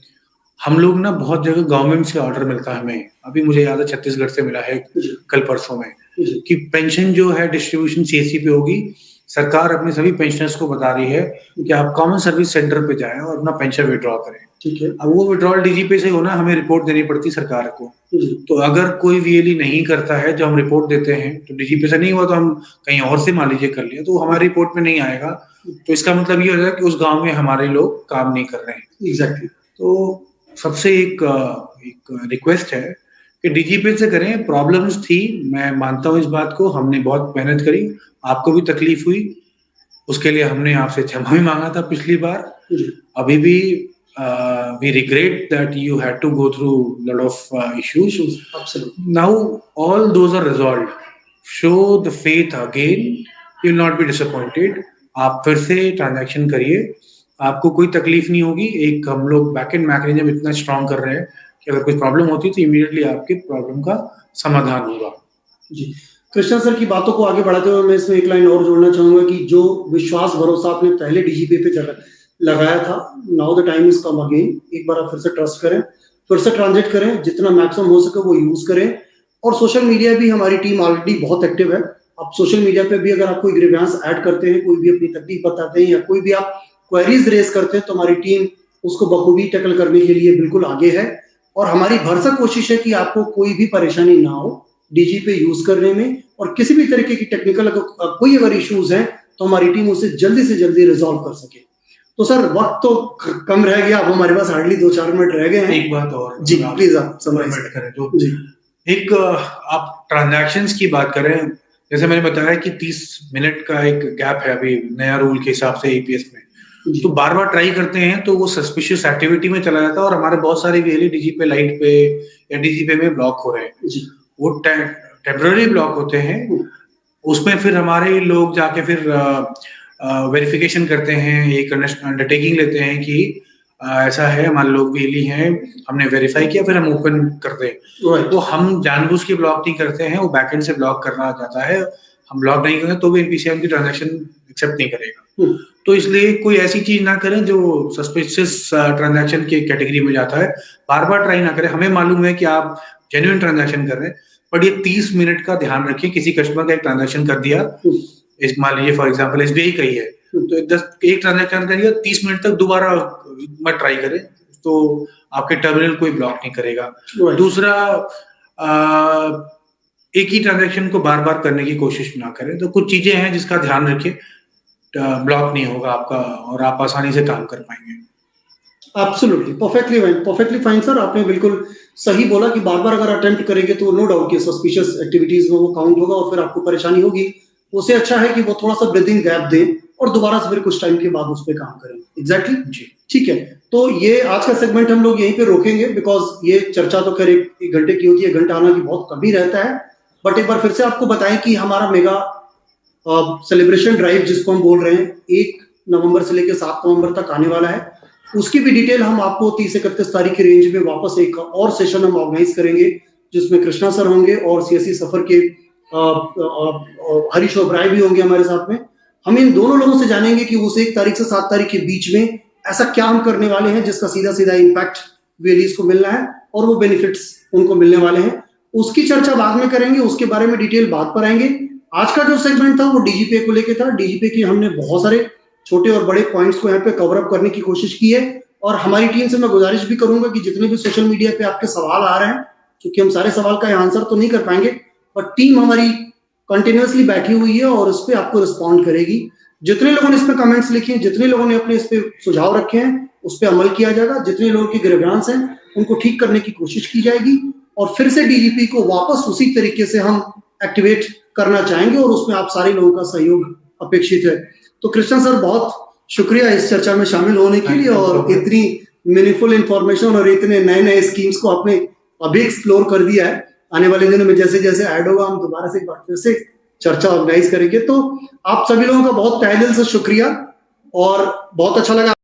हम लोग ना बहुत जगह गवर्नमेंट से ऑर्डर मिलता है हमें, अभी मुझे याद है छत्तीसगढ़ से मिला है कल परसों में, कि पेंशन जो है डिस्ट्रीब्यूशन सीएससी पे होगी। सरकार अपने सभी पेंशनर्स को बता रही है कि आप कॉमन सर्विस सेंटर पे जाएं और अपना पेंशन विड्रॉ करें। ठीक है। अब वो विड्रॉल डीजी पे से होना, हमें रिपोर्ट देनी पड़ती सरकार को। तो अगर कोई वीएलई नहीं करता है, जो हम रिपोर्ट देते हैं तो डीजी पे से नहीं हुआ तो हम कहीं और से मान लीजिए कर लिया, तो हमारी रिपोर्ट में नहीं आएगा, तो इसका मतलब ये हो जाएगा कि उस गांव में हमारे लोग काम नहीं कर रहे हैं। एग्जैक्टली। तो सबसे एक रिक्वेस्ट है कि डीजी पे से करें। प्रॉब्लम्स थी, मैं मानता हूँ इस बात को, हमने बहुत मेहनत करी, आपको भी तकलीफ हुई, उसके लिए हमने आपसे क्षमा भी मांगा था पिछली बार। अभी भी we regret that you had to go through a lot of issues. Absolutely. Now all those are resolved. Show the faith again. You will not be disappointed. आप फिर से ट्रांजैक्शन करिए, आपको कोई तकलीफ नहीं होगी। एक हम लोग बैकएंड मैकेनिज्म इतना स्ट्रॉन्ग कर रहे हैं कि अगर कोई प्रॉब्लम होती है तो इमीडिएटली आपके प्रॉब्लम का समाधान होगा। जी, कृष्णा सर की बातों को आगे बढ़ाते हुए मैं इसमें एक लाइन और जोड़ना चाहूंगा कि जो विश्वास भरोसा आपने पहले डीजीपी पे लगाया था, now the time is come again. एक बार आप फिर से ट्रस्ट करें, फिर से ट्रांजेक्ट करें, जितना मैक्सिमम हो सके वो यूज करें। और सोशल मीडिया भी हमारी टीम ऑलरेडी बहुत एक्टिव है। आप सोशल मीडिया पे भी अगर आप कोई ग्रीवेंस ऐड करते हैं, कोई भी अपनी तकलीफ बताते हैं या कोई भी आप क्वेरीज रेज करते हैं, तो हमारी टीम उसको बखूबी टैकल करने के लिए बिल्कुल आगे है। और हमारी भरसक कोशिश है कि आपको कोई भी परेशानी ना हो डीजी पे यूज करने में, और किसी भी तरीके की टेक्निकल कोई अगर इश्यूज हैं तो हमारी टीम उसे जल्दी से जल्दी रिजॉल्व कर सके। तो सर वक्त तो कम रह गया, अब हमारे पास हार्डली 2-4 मिनट रह गए हैं। एक बात और जी प्लीज आप समराइज करें जो जी। एक आप ट्रांजैक्शंस की बात करें, जैसे मैंने बताया कि 30 मिनट का एक गैप है अभी नया रूल के हिसाब से एपीएस में, तो बार बार ट्राई करते हैं तो वो सस्पिशियस एक्टिविटी में चला जाता है और हमारे बहुत सारे वीएलई डीजी पे लाइट पे या डीजी पे में ब्लॉक हो रहे हैं जी। वो टेम्पररी ब्लॉक होते हैं, उसमें फिर हमारे लोग जाके फिर वेरिफिकेशन करते हैं, एक अंडरटेकिंग लेते हैं कि ऐसा है, हमारे लोग वीएलई हैं, हमने वेरीफाई किया, फिर हम ओपन करते हैं। तो हम जानबूझ के ब्लॉक नहीं करते हैं, वो बैकएंड से ब्लॉक करना जाता है। हम ब्लॉक नहीं करेंगे तो भी एनपीसीआई की ट्रांजैक्शन एक्सेप्ट नहीं करेगा। तो इसलिए कोई ऐसी चीज ना करें जो सस्पिशियस ट्रांजैक्शन की कैटेगरी में जाता है। बार बार ट्राई ना करें। हमें मालूम है कि आप जेन्युइन ट्रांजैक्शन कर रहे हैं, बट ये 30 मिनट का ध्यान रखिए। किसी कस्टमर का एक ट्रांजैक्शन कर दिया, मान लीजिए फॉर एग्जांपल एसबीआई का ही है, तो एक ट्रांजैक्शन करिए, 30 मिनट तक दोबारा मत ट्राई करें, तो आपके टर्मिनल कोई ब्लॉक नहीं करेगा। दूसरा, एक ही ट्रांजैक्शन को बार बार करने की कोशिश ना करें। तो कुछ चीजें हैं जिसका ध्यान रखिए, ब्लॉक नहीं होगा आपका और आप आसानी से काम कर पाएंगे। Absolutely, perfectly fine sir. आपने बिल्कुल सही बोला कि बार बार अगर अटेम्प्ट करेंगे तो नो डाउट कि सस्पिशियस एक्टिविटीज में वो काउंट होगा और फिर आपको परेशानी होगी। उससे अच्छा है कि वो थोड़ा सा ब्रीदिंग गैप दें और दोबारा से फिर कुछ टाइम के बाद उस पर काम करें। एग्जैक्टली जी, ठीक है। तो ये आज का सेगमेंट हम लोग यहीं पे रोकेंगे, बिकॉज ये चर्चा तो खैर एक घंटे की होती है, घंटा आना की बहुत कम ही रहता है। बट एक बार फिर से आपको बताएं कि हमारा मेगा सेलिब्रेशन ड्राइव जिसको हम बोल रहे हैं 1 नवंबर से लेकर 7 नवंबर तक आने वाला है। उसकी भी डिटेल हम आपको 30-31 तारीख की रेंज में वापस एक और सेशन हम ऑर्गेनाइज करेंगे, जिसमें कृष्णा सर होंगे और सीएससी सफर के हरीश ओबराय भी होंगे हमारे साथ में। हम इन दोनों लोगों से जानेंगे कि उस 1 तारीख से 7 तारीख के बीच में ऐसा क्या हम करने वाले हैं जिसका सीधा सीधा इम्पैक्ट वीएलईज को मिलना है और वो बेनिफिट्स उनको मिलने वाले हैं। उसकी चर्चा बाद में करेंगे, उसके बारे में डिटेल बाद पर आएंगे। आज का जो सेगमेंट था वो डीजीपे को लेकर था। डीजीपे की हमने बहुत सारे छोटे और बड़े पॉइंट्स को यहाँ पे कवर अप करने की कोशिश की है, और हमारी टीम से मैं गुजारिश भी करूंगा कि जितने भी सोशल मीडिया पे आपके सवाल आ रहे हैं, क्योंकि हम सारे सवाल का आंसर तो नहीं कर पाएंगे, पर टीम हमारी कंटिन्यूअसली बैठी हुई है और उस पर आपको रिस्पॉन्ड करेगी। जितने लोगों ने इस पे कमेंट्स लिखे हैं, जितने लोगों ने अपने इस पे सुझाव रखे हैं, उस पर अमल किया जाएगा। जितने लोगों की ग्रीवेंस हैं उनको ठीक करने की कोशिश की जाएगी और फिर से डीजीपी को वापस उसी तरीके से हम एक्टिवेट करना चाहेंगे और उसमें आप सारे लोगों का सहयोग अपेक्षित है। तो कृष्णा सर, बहुत शुक्रिया इस चर्चा में शामिल होने के लिए, और इतनी मीनिंगफुल इंफॉर्मेशन और इतने नए नए स्कीम्स को आपने अभी एक्सप्लोर कर दिया है। आने वाले दिनों में जैसे जैसे ऐड होगा हम दोबारा से एक बार फिर से चर्चा ऑर्गेनाइज करेंगे। तो आप सभी लोगों का बहुत तहे दिल से शुक्रिया और बहुत अच्छा लगा।